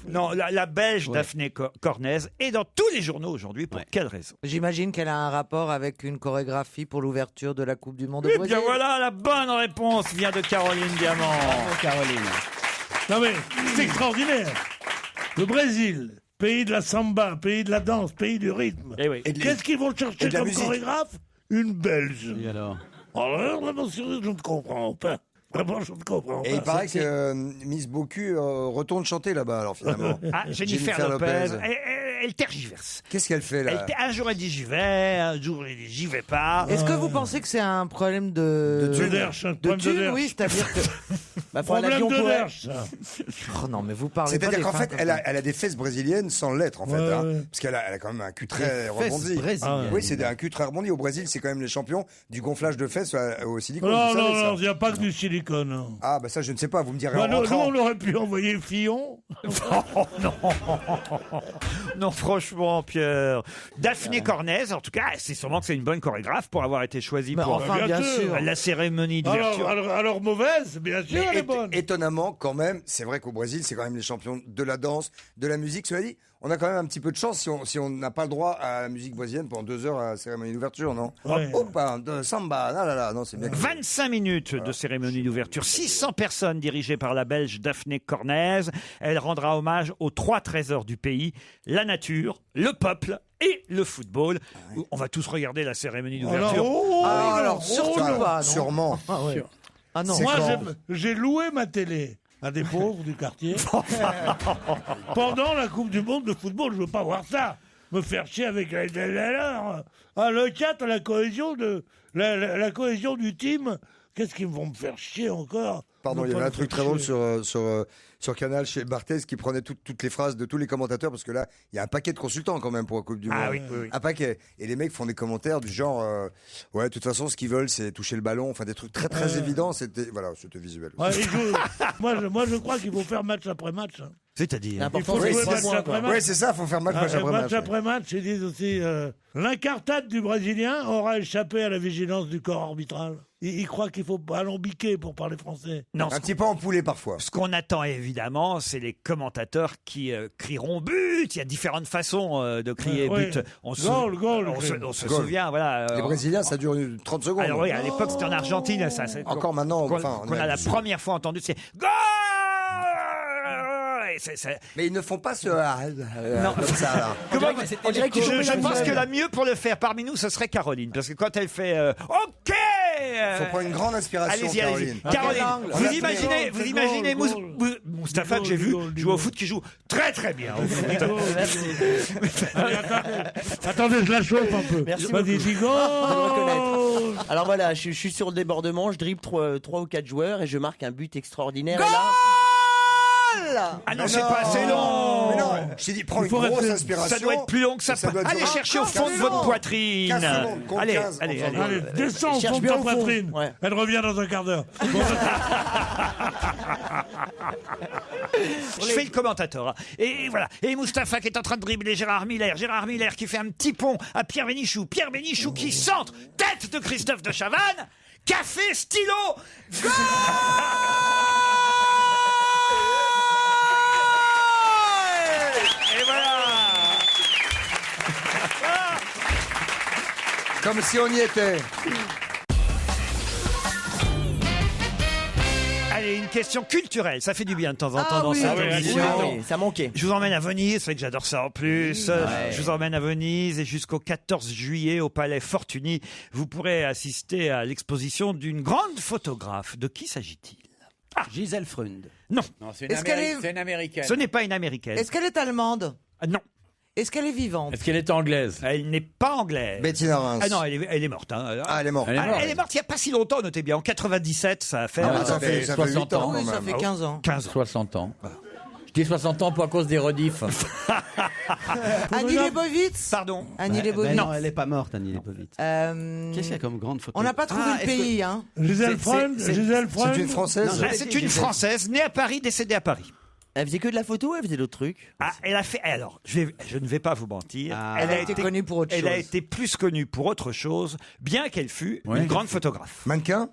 Non, la belge Daphné Cornez est dans tous les journaux aujourd'hui. Pour quelle raison? J'imagine qu'elle a un rapport avec une chorégraphie pour l'ouverture de la Coupe du Monde au Eh Brésil. bien voilà, la bonne réponse vient de Caroline Diamant. Bravo, Caroline. Non mais, c'est extraordinaire. Le Brésil, pays de la samba, pays de la danse, pays du rythme. Eh oui. Qu'est-ce qu'ils vont chercher comme chorégraphe? Une Belge. Et alors? Alors, vraiment, je ne comprends pas. Vraiment, je ne comprends pas. Et il paraît que Miss Bocu retourne chanter là-bas, alors finalement. Ah, Jennifer Lopez. Elle tergiverse. Qu'est-ce qu'elle fait là? Un jour elle dit j'y vais, un jour elle dit j'y vais pas. Est-ce que vous pensez que c'est un problème de De derche, un problème de thune, derche. oui, c'est-à-dire que bah, pour un Problème avion de pour derche, ça. Oh non, mais vous parlez pas C'est-à-dire des qu'en fins fait, comme elle ça. a des fesses brésiliennes sans l'être, en fait. Ouais, hein. ouais. Parce qu'elle a quand même un cul très Fesses rebondi. brésiliennes. Oui, c'est un cul très rebondi. Au Brésil, c'est quand même les champions du gonflage de fesses au silicone. Non, vous savez, non, ça. non, il n'y a pas que du silicone. hein. Ah, bah ça, je ne sais pas, vous me direz Bah, en nous, rentrant. on aurait pu envoyer Fillon. Oh, non. Non, franchement, Pierre. Daphné Cornez, en tout cas, c'est sûrement que c'est une bonne chorégraphe pour avoir été choisie Mais pour enfin, bien sûr. la cérémonie d'ouverture. Alors mauvaise, bien sûr, Mais elle est bonne. étonnamment, quand même, c'est vrai qu'au Brésil, c'est quand même les champions de la danse, de la musique. Cela dit, on a quand même un petit peu de chance si on n'a pas le droit à la musique brésilienne pendant 2 heures à la cérémonie d'ouverture, non? Ouais. Opa, de samba, là, non, c'est bien. 25 minutes de cérémonie d'ouverture, 600 personnes dirigées par la Belge Daphné Cornez. Elle rendra hommage aux 3 trésors du pays, la nature, le peuple et le football. On va tous regarder la cérémonie d'ouverture. Ah, alors, surtout pas, non. Sûrement. Ah, ouais. Ah non. C'est Moi, quand j'ai loué ma télé à des pauvres du quartier pendant la Coupe du Monde de football. Je veux pas voir ça. Me faire chier avec le 4, la cohésion la cohésion du team. Qu'est-ce qu'ils vont me faire chier encore? Pardon, Ne il y pas avait un me truc faire très drôle chier. sur Canal chez Barthez qui prenait toutes les phrases de tous les commentateurs parce que là, il y a un paquet de consultants quand même pour la Coupe du Monde. Ah oui, oui, oui. Un paquet. Et les mecs font des commentaires du genre, ouais, de toute façon, ce qu'ils veulent, c'est toucher le ballon. Enfin, des trucs très évidents. C'était visuel. Ouais, moi, je crois qu'il faut faire match après match. hein. C'est-à-dire L'important, Il faut c'est jouer les match 6 points, après quoi. match. Oui, c'est ça, faut faire match après match. Match après match, ils disent aussi l'incartade du Brésilien aura échappé à la vigilance du corps arbitral. Il croit qu'il faut alambiquer pour parler français. Non, Un petit peu empoulé parfois. ce qu'on attend évidemment, c'est les commentateurs qui crieront but. Il y a différentes façons de crier Ouais. but. On se, Goal, on se Goal. souvient, voilà. Les Brésiliens, ça dure 30 secondes. Alors oui, à l'époque c'était en Argentine, ça. Encore maintenant, qu'on enfin, on qu'on est a la habitué. première fois entendu, c'est goal. Et Mais ils ne font pas ce Non. comme ça là. Comment- On dirait que tu je chopes la pense que nouvelle. la mieux pour le faire parmi nous, ce serait Caroline, parce que quand elle fait OK. Faut prendre une grande inspiration, Allez-y, allez-y. Caroline. Caroline, On vous a fait imaginez, goal, vous imaginez goal. Moustapha que j'ai vu jouer au foot, qui joue très très bien au foot. Allez, attendez, je la chauffe un peu. Merci Vas-y, beaucoup. dis Je goal. dois Alors voilà, je suis sur le débordement, je dribble 3 ou 4 joueurs et je marque un but extraordinaire. Goal et là... Ah non, c'est pas assez long. Mais non, je t'ai dit, prends Il une faut grosse rester- inspiration. Ça doit être plus long que ça. Ça doit Allez durer chercher au encore fond de plus votre long. poitrine. 15 secondes, compte Allez, 15, allez, on allez. s'en Allez, descends au Cherche fond de bien ta au fond. poitrine. Ouais. Elle revient dans un quart d'heure. Bon, Je fais le commentateur. Hein. Et voilà. Et Moustapha qui est en train de dribbler Gérard Miller. Gérard Miller qui fait un petit pont à Pierre Bénichou. Pierre Bénichou qui centre. Tête de Christophe de Chavannes. Café, stylo. Goal. Et voilà. Comme si on y était. Allez, Allez, une question culturelle. Ça fait du bien de temps en temps dans cette émission. Oui, ça manquait. Je vous emmène à Venise, c'est vrai que j'adore ça en plus. Je vous emmène à Venise et jusqu'au 14 juillet au Palais Fortuny, vous pourrez assister à l'exposition d'une grande photographe. De qui s'agit-il? Gisèle Freund. Non. Non, c'est Est-ce qu'elle est- c'est une américaine. Ce n'est pas une américaine. Est-ce qu'elle est allemande? Non. Est-ce qu'elle est vivante? Est-ce qu'elle est anglaise? Elle n'est pas anglaise. Bettina Reims. Ah non, elle est morte. Hein. Ah, elle est morte. Elle est morte. Elle est morte il n'y a pas si longtemps, notez bien. En 97, ça a fait... Ah, ça fait 60 8 ans. ans. Oui, quand ça même. fait 15 ans. 15 ans. 60 ans. Je dis 60 ans pas à cause des rediffs. Annie Leibovitz? Pardon. Annie Ben Leibovitz. non, elle n'est pas morte, Annie Leibovitz. Qu'est-ce qu'il y a comme grande photo? On n'a pas trouvé le pays, hein. Gisèle Freund, Gisèle Freund. C'est une Française. Non, Ah, c'est une Française née à Paris, décédée à Paris. Elle faisait que de la photo ou elle faisait d'autres trucs? Ah, elle a fait. Alors, je ne vais pas vous mentir. Ah. Elle a été connue pour autre Elle a chose. été plus connue pour autre chose, bien qu'elle fût Ouais. une grande photographe. Mannequin.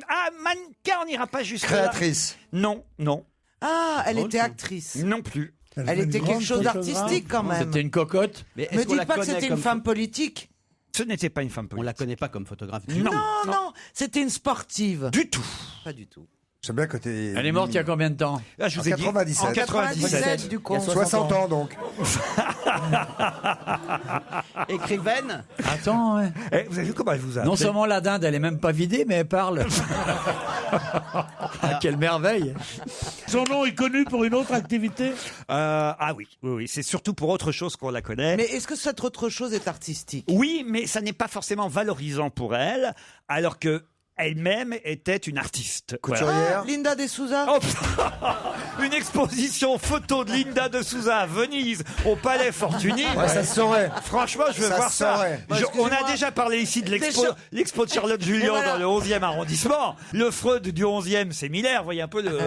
Ah, mannequin, on n'ira pas jusque là. Créatrice. Non, non, Ah, elle était actrice. non plus. Elle était quelque chose d'artistique quand même. C'était une cocotte. Mais est-ce Me qu'on dites la pas que connaît c'était comme une femme politique. Ce n'était pas une femme On politique. la connaît pas comme photographe. Non, Non, c'était une sportive. du tout. Pas du tout. J'aime bien côté. Elle est morte il y a combien de temps? Là, je En vous ai dit. 97. En 97. du con. 60 ans donc. Écrivaine. Attends, ouais. Eh, vous avez vu comment elle vous a Non appelé seulement la dinde, elle est même pas vidée, mais elle parle. Ah, quelle merveille. Son nom est connu pour une autre activité. Ah oui, oui, oui. C'est surtout pour autre chose qu'on la connaît. Mais est-ce que cette autre chose est artistique? Oui, mais ça n'est pas forcément valorisant pour elle, alors que elle-même était une artiste. Couturière. Ah, Linda de Souza. Oh, une exposition photo de Linda de Souza à Venise, au Palais Fortuny. Ouais, ça se saurait. Franchement, je veux Ça voir se ça. saurait. On a déjà parlé ici de l'expo de Charlotte Jullian Et voilà. dans le 11e arrondissement. Le Freud du 11e, c'est Miller. Vous voyez un peu le...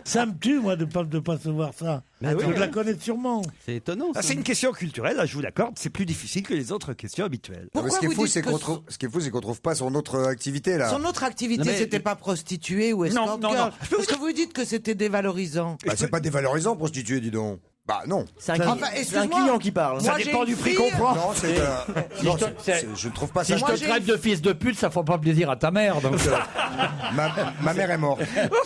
Ça me tue, moi, de pas savoir ça. oui, Je la connais sûrement. C'est étonnant. Ah, ça. c'est une question culturelle, là, je vous l'accorde. C'est plus difficile que les autres questions habituelles. Ah, mais ce qui est vous fou, dites c'est que qu'on trouve pas son autre activité là. Son autre activité, Non, mais- c'était pas prostituée ou escort non, girl. non. Parce que vous dites que c'était dévalorisant. Bah, c'est pas dévalorisant prostituée, dis donc. Bah non. C'est un, Enfin, c'est un excuse-moi. client qui parle. Moi, Ça j'ai dépend une du prix fille. qu'on prend. Non, c'est non, je ne trouve pas Si ça. je te traite de fils de pute, ça fera pas plaisir à ta mère. Donc, Ma mère est morte.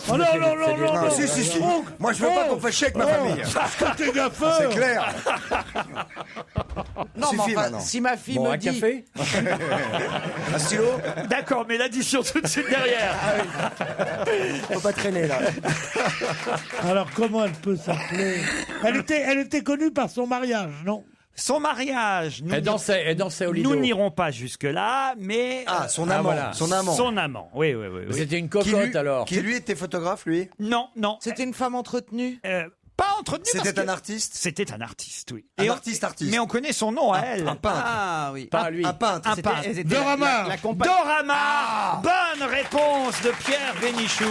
Oh non, non, non, non, Non, non. si, si, si. Moi, je veux pas qu'on fasse chier avec ma famille. T'es gaffeur. C'est clair. Non, mais Suffit, enfin, maintenant. si ma fille bon, me un dit... café. Un stylo. D'accord, mais l'addition tout de suite derrière. Faut pas traîner là. Alors, comment elle peut s'appeler? Elle était connue par son mariage, non? Son mariage, Elle dansait au Lido. nous n'irons pas jusque-là, mais... Ah, son Ah, amant. voilà. Son amant. Son amant, oui, oui, oui. oui. C'était une Qui cocotte lui, alors. qui lui était photographe, lui. Non, non. C'était une femme entretenue. Pas entretenu parce C'était que- un artiste. C'était un artiste, oui. Un Et on- artiste. Mais on connaît son nom à elle. Un peintre. Ah oui. Pas lui. Un peintre. Un C'était- peintre. c'était Dora Maar. la compagne- Dora Maar. Bonne réponse de Pierre Bénichou.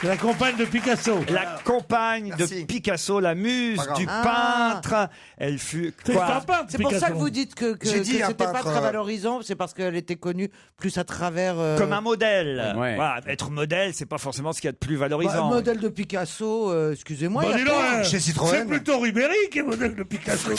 La compagne de Picasso. La compagne Merci. de Picasso, la muse Pas grave. du Ah. peintre. Elle fut C'est quoi un peintre, C'est pour ça Picasso. que vous dites que J'ai dit un c'était pas peintre, très valorisant. C'est parce qu'elle était connue plus à travers... Comme un modèle. Ouais. Voilà, être modèle, c'est pas forcément ce qu'il y a de plus Bah, valorisant. modèle de Picasso, excusez-moi. Bah, il y a dis donc, pas- Chez Citroën. C'est plutôt Ribéry qui est modèle de Picasso.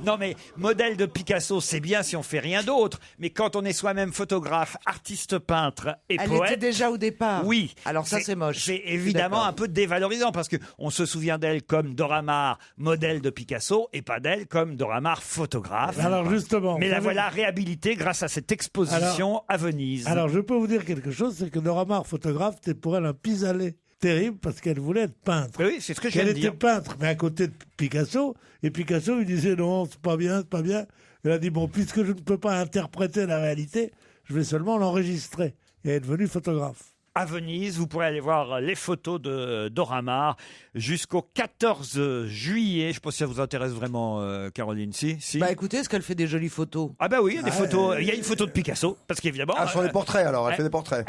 Non mais modèle de Picasso, c'est bien si on fait rien d'autre. Mais quand on est soi-même photographe, artiste peintre et Elle poète, était déjà au départ. oui. Alors ça, c'est moche. C'est évidemment D'accord. un peu dévalorisant parce que on se souvient d'elle comme Dora Maar, modèle de Picasso, et pas d'elle comme Dora Maar, photographe. Alors justement. Mais vous la savez- voilà réhabilitée grâce à cette exposition à Venise. Alors je peux vous dire quelque chose, c'est que Dora Maar, photographe, c'était pour elle un pis-aller terrible parce qu'elle voulait être peintre. Oui, c'est ce que je viens Elle de était dire. peintre, mais à côté de Picasso. Et Picasso, il disait non, c'est pas bien, c'est pas bien. Elle a dit bon, puisque je ne peux pas interpréter la réalité, je vais seulement l'enregistrer. Et elle est devenue photographe. À Venise, vous pourrez aller voir les photos de Dora Maar jusqu'au 14 juillet. Je ne sais pas si ça vous intéresse vraiment, Caroline. Si. Bah écoutez, est-ce qu'elle fait des jolies photos? Ah bah oui, il y a des photos. Il y a une photo de Picasso, parce qu'évidemment. Ah, sur les portraits alors. Elle fait des portraits.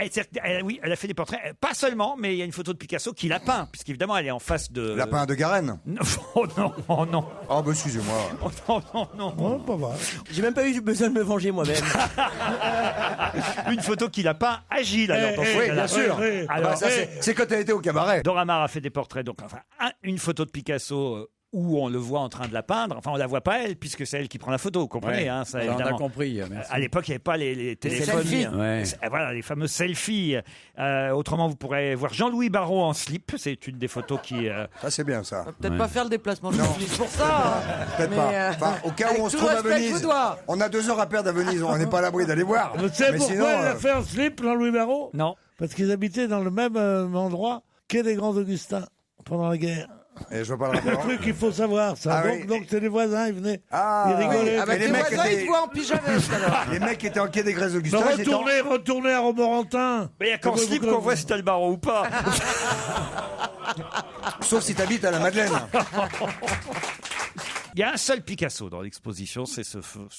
Oui, elle a fait des portraits. Pas seulement, mais il y a une photo de Picasso qui l'a peint, puisqu'évidemment elle est en face de. La peint de Garenne. Non, oh non, oh non, Oh bah excusez-moi. oh non, non, non. Oh, pas mal. J'ai même pas eu besoin de me venger moi-même. Une photo qu'il a peint agile alors dans ce Oui, cas-là. bien sûr. oui. Alors, Bah, ça, c'est quand elle était au cabaret. Dora Maar a fait des portraits, donc enfin une photo de Picasso où on le voit en train de la peindre. Enfin, on la voit pas elle, puisque c'est elle qui prend la photo. Vous comprenez Ouais. hein, ça, On a évidemment. compris, merci. À l'époque, il n'y avait pas les téléphones. selfies. Ouais. Voilà, les fameux selfies. Autrement, vous pourrez voir Jean-Louis Barrault en slip. C'est une des photos qui. Ah, c'est bien ça. Peut-être pas faire le déplacement de Venise pour ça. Peut-être Mais, pas. Enfin, au cas avec où on se tout trouve le à respect que je Venise, vous dois. on a 2 heures à perdre à Venise, on n'est pas à l'abri d'aller voir. Vous savez Mais pourquoi sinon, il a fait un slip, Jean-Louis Barrault? Non. Parce qu'ils habitaient dans le même endroit qu'est les Grands Augustins pendant la guerre. Et je vois pas le Le rapport. truc, il faut savoir ça. Ah donc, oui. donc c'est les voisins, ils venaient, Ah, ils rigolaient. Ah bah Et les tes mecs voisins, étaient- ils te voient en pyjama alors. Les mecs qui étaient en quai des Grèces Mais Augustins, ils étaient en- retournez à Romorantin. Mais il n'y a qu'en slip qu'on voit si t'as le Barrault ou pas. sauf si t'habites à la Madeleine. Il y a un seul Picasso dans l'exposition, c'est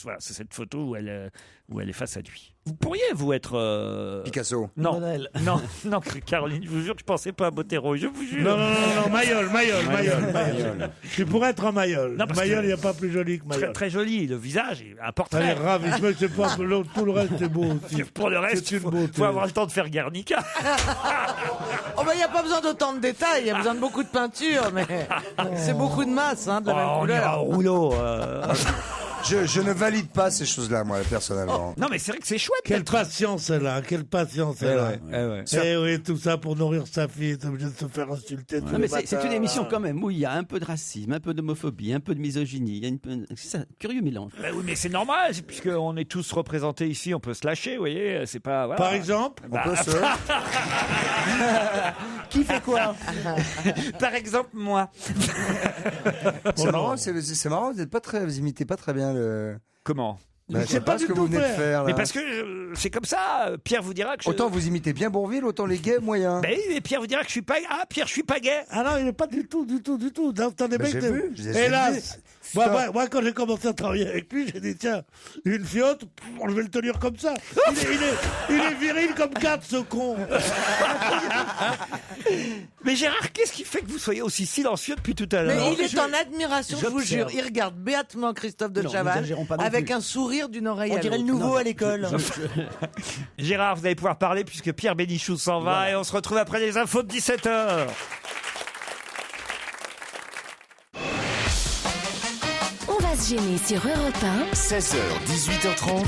voilà, c'est cette photo où elle est face à lui. Vous pourriez, vous, être... Picasso. Non, non, Caroline, je vous jure que je pensais pas à Bottero, je vous jure. Non, Mayol. Tu pourrais être un Mayol. Non, parce Mayol, que- il n'y a pas plus joli que Très, Mayol. très joli, le visage, un Elle est portrait. ravissante, c'est pas tout le reste est beau aussi. Pour le reste, C'est il une beauté. faut avoir le temps de faire Guernica. Oh bah il n'y a pas besoin d'autant de détails, il y a besoin de beaucoup de peinture, mais c'est beaucoup de masse, hein, de la même on ira couleur. au rouleau. Je ne valide pas ces choses-là, moi, personnellement. Non, mais c'est vrai que c'est chouette. Quelle patience elle a, quelle patience elle a. Eh oui, tout ça pour nourrir sa fille, est obligé de se faire insulter. tous Non, mais les c'est matins. une émission quand même où il y a un peu de racisme, un peu d'homophobie, un peu de misogynie. Il y a c'est ça, curieux mélange. Bah oui, mais c'est normal, puisqu'on est tous représentés ici, on peut se lâcher, vous voyez, c'est pas... Voilà. Par exemple, On peut se... Qui fait quoi? Par exemple, moi. C'est marrant, c'est marrant, vous imitez pas très bien le... Comment? Bah, je sais pas ce que vous venez de faire, là. Mais parce que c'est comme ça, Pierre vous dira que je... Autant vous imitez bien Bourvil, autant les gays, moyen. Ben oui, mais Pierre vous dira que je suis pas... Ah, Pierre, je suis pas gay. ah non, il n'est pas du tout. T'as des Mais mecs j'ai de- vu, j'ai Hélas. vu. Moi, quand j'ai commencé à travailler avec lui, j'ai dit tiens, une fiotte, je vais le tenir comme ça. Il est viril comme 4, ce con. Mais Gérard, qu'est-ce qui fait que vous soyez aussi silencieux depuis tout à l'heure? Mais il est en admiration, je vous j'observe. jure. Il regarde béatement Christophe de Non, Chavannes n'exagérons pas non avec plus. un sourire d'une oreille On à dirait le l'autre. nouveau à l'école. Gérard, vous allez pouvoir parler puisque Pierre Bénichou s'en va et on se retrouve après les infos de 17h. On va se gêner sur Europe 1. 16h, 18h30,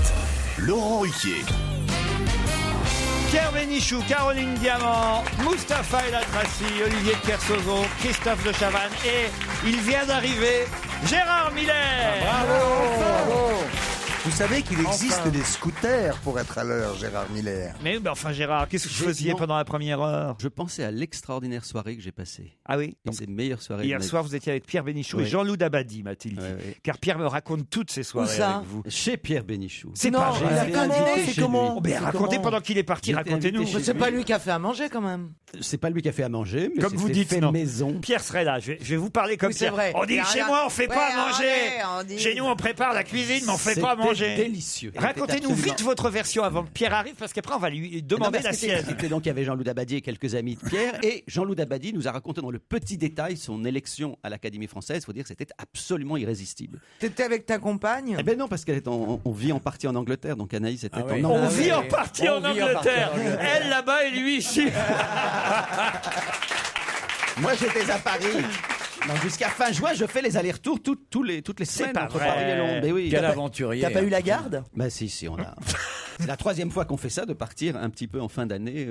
Laurent Ruquier. Pierre Bénichou, Caroline Diamant, Mustapha El Atrassi, Olivier de Kersauzon, Christophe de Chavannes et il vient d'arriver, Gérard Miller. Bravo. Vous savez qu'il existe des scooters pour être à l'heure, Gérard Miller. Mais enfin Gérard, qu'est-ce que vous faisiez pendant la première heure? Je pensais à l'extraordinaire soirée que j'ai passée. Ah oui. Une des meilleures soirées Hier de ma vie. soir, vous étiez avec Pierre Bénichou et Oui. Jean-Loup Dabadi, m'a-t-il dit. Ouais, ouais. Car Pierre me raconte toutes ses soirées ça avec vous. Chez Pierre Bénichou. C'est Non, pas il vrai. a été comment invité C'est chez comment lui. Oh, ben, racontez pendant qu'il est parti, J'étais racontez-nous. invité Mais c'est pas lui qui a fait à manger quand même. C'est pas lui qui a fait à manger, mais Comme vous c'était dites, fait non. maison. Pierre serait là, je vais vous parler comme Oui, c'est Pierre. vrai. On dit Il y a chez rien. moi on fait Ouais, pas à manger. on dit- Chez nous on prépare la cuisine mais on fait pas à C'était manger. délicieux. Racontez-nous vite votre version avant que Pierre arrive parce qu'après on va lui demander la sienne. Donc il y avait Jean-Loup Dabadi et quelques amis de Pierre et Jean-Loup Dabadi nous a raconté dans le petit détail son élection à l'Académie française. Il faut dire que c'était absolument irrésistible. T'étais avec ta compagne? Eh ben non, parce on vit en partie en Angleterre, donc Anaïs était oui. en On Angleterre. vit en partie en On vit en Angleterre. partie en Angleterre. Elle là-bas et lui ici. Moi j'étais à Paris. Donc, jusqu'à fin juin, je fais les allers-retours toutes les semaines pas entre vrai. Paris et Londres. Mais oui. Quel aventurier. T'as pas eu la garde? Bah si, on a. C'est la troisième fois qu'on fait ça, de partir un petit peu en fin d'année,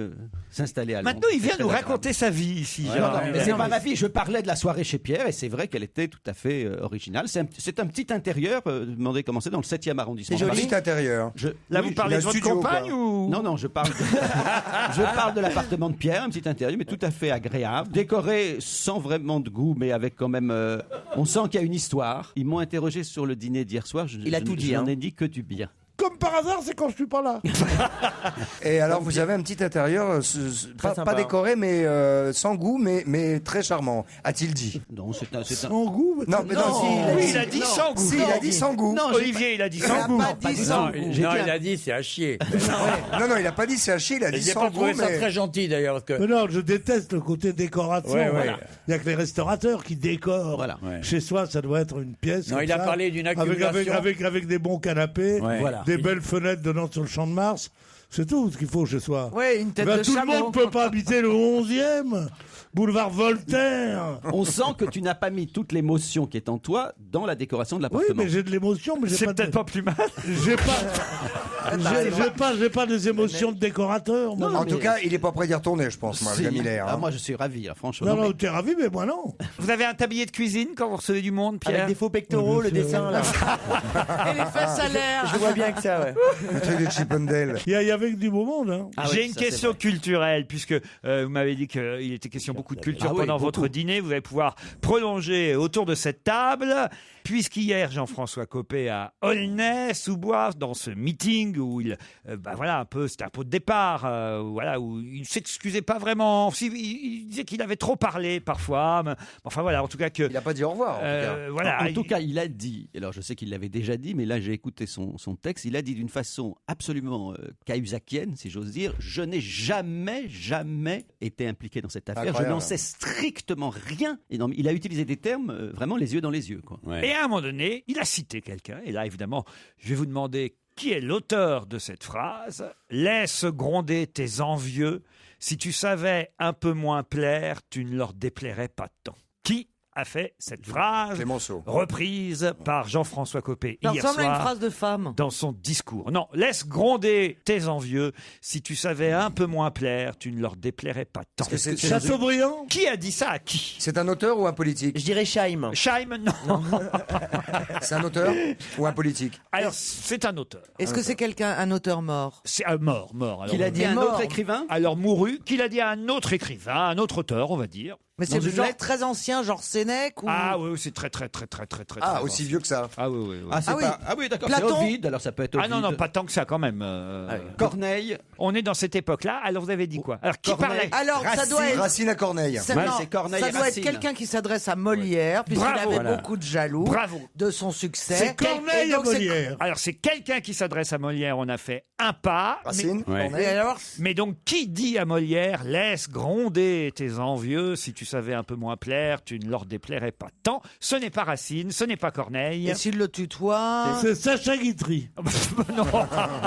s'installer à Londres. Maintenant il vient C'est nous très raconter sa vie ici. Non, Gérard. non, mais c'est pas ma vie. Je parlais de la soirée chez Pierre et c'est vrai qu'elle était tout à fait originale. C'est un petit intérieur. Demandez comment c'est dans le 7e arrondissement. C'est de joli, Paris. cet intérieur. Là Oui, vous parlez un de votre studio, compagne quoi. ou Non, je parle de l'appartement de Pierre, un petit intérieur, mais tout à fait agréable. Décoré sans vraiment de goût, mais avec quand même... on sent qu'il y a une histoire. Ils m'ont interrogé sur le dîner d'hier soir. Il a tout dit, J'en hein. ai dit que du bien. Comme par hasard, c'est quand je suis pas là. Et alors, vous avez un petit intérieur, pas sympa. décoré, mais sans goût, mais très charmant, a-t-il dit. Non, c'est un... Sans goût. Non, mais non, si, Oui, il a dit sans goût. Si, il a dit sans goût. Non, j'ai Olivier, il a dit Il a sans goût. pas dit sans Non, goût. il J'ai dit a dit c'est à chier. Non, il a pas dit c'est à chier, il a dit J'ai sans pas goût, trouvé ça mais... très gentil d'ailleurs. Parce que... Mais non, je déteste le côté décoration. Ouais, ouais. Voilà. Il y a que les restaurateurs qui décorent. Voilà. Ouais. Chez soi, ça doit être une pièce. Non, comme il a ça, parlé d'une avec, accumulation. avec des bons canapés, Ouais. Voilà. des belles fenêtres donnant sur le champ de Mars. C'est tout ce qu'il faut chez soi. Oui, une tête de Tout chameau. le monde ne peut pas habiter le 11e, boulevard Voltaire. On sent que tu n'as pas mis toute l'émotion qui est en toi dans la décoration de Oui, l'appartement. mais j'ai de l'émotion, mais j'ai C'est pas peut-être pas plus mal. J'ai pas des émotions de décorateur. moi. En tout cas, il est pas prêt d'y retourner, je pense, moi, Si. Miller. Ah, moi, je suis ravi, franchement. Non, mais- non, t'es ravi, mais moi non. Vous avez un tablier de cuisine quand vous recevez du monde, Pierre? Avec des faux pectoraux, le dessin là. Et les fesses à l'air. Je vois bien que ça, ouais. Le truc de Chippendale. Il y avait que du beau monde. Hein. J'ai une question culturelle, puisque vous m'avez dit qu'il était question beaucoup de culture Ah oui, pendant votre beaucoup. dîner. Vous allez pouvoir prolonger autour de cette table. Puisqu'hier, Jean-François Copé à Aulnay-sous-Bois, dans ce meeting où il, c'était un peu de départ, où il s'excusait pas vraiment. Il disait qu'il avait trop parlé parfois. Mais, enfin voilà, en tout cas que. Il n'a pas dit au revoir. En tout cas. Voilà. En tout cas, il a dit, alors je sais qu'il l'avait déjà dit, mais là j'ai écouté son texte, il a dit d'une façon absolument cahuzaquienne, si j'ose dire, je n'ai jamais été impliqué dans cette affaire, Incroyable. je n'en sais strictement rien. Et non, il a utilisé des termes vraiment les yeux dans les yeux. Quoi. Et à un moment donné, il a cité quelqu'un. Et là, évidemment, je vais vous demander qui est l'auteur de cette phrase. Laisse gronder tes envieux. Si tu savais un peu moins plaire, tu ne leur déplairais pas tant. Qui a fait cette phrase Clémenceau. reprise par Jean-François Copé Ça hier ressemble à une soir phrase de femme. dans son discours. Non, laisse gronder tes envieux. Si tu savais un peu moins plaire, tu ne leur déplairais pas tant. Est-ce que c'est- Chateaubriand. Qui a dit ça à qui? C'est un auteur ou un politique? Je dirais Scheim. Scheim, non. C'est un auteur ou un politique? Alors, c'est un auteur. Est-ce que c'est un auteur mort? C'est mort. Alors, Qu'il a dit à un mort. autre écrivain. Alors mouru, qu'il a dit à un autre écrivain, un autre auteur, on va dire. Mais c'est Dans une genre lettre très ancien, genre Sénèque ou... Ah oui, c'est très très Ah, aussi vieux que ça. Ah oui. Ah, c'est Ah oui. pas... ah oui, d'accord, c'est Platon. Ovide, alors ça peut être Ovide. Ah non, pas tant que ça quand même. Corneille. On est dans cette époque-là, alors vous avez dit quoi? Alors qui Corneille. parlait? Alors, ça doit être... Racine à Corneille. Ça, Ouais, non, c'est Corneille ça et doit être Racine. quelqu'un qui s'adresse à Molière, puisqu'il Bravo, avait voilà. beaucoup de jaloux Bravo. de son succès. C'est Corneille Et à donc, c'est- Molière. Alors c'est quelqu'un qui s'adresse à Molière, on a fait un pas. Racine. Et Corneille. alors, Mais donc qui dit à Molière, laisse gronder tes envieux, si tu savais un peu moins plaire, tu ne leur déplairais pas tant. Ce n'est pas Racine, ce n'est pas Corneille. et s'il le tutoie... C'est Sacha Guitry Non.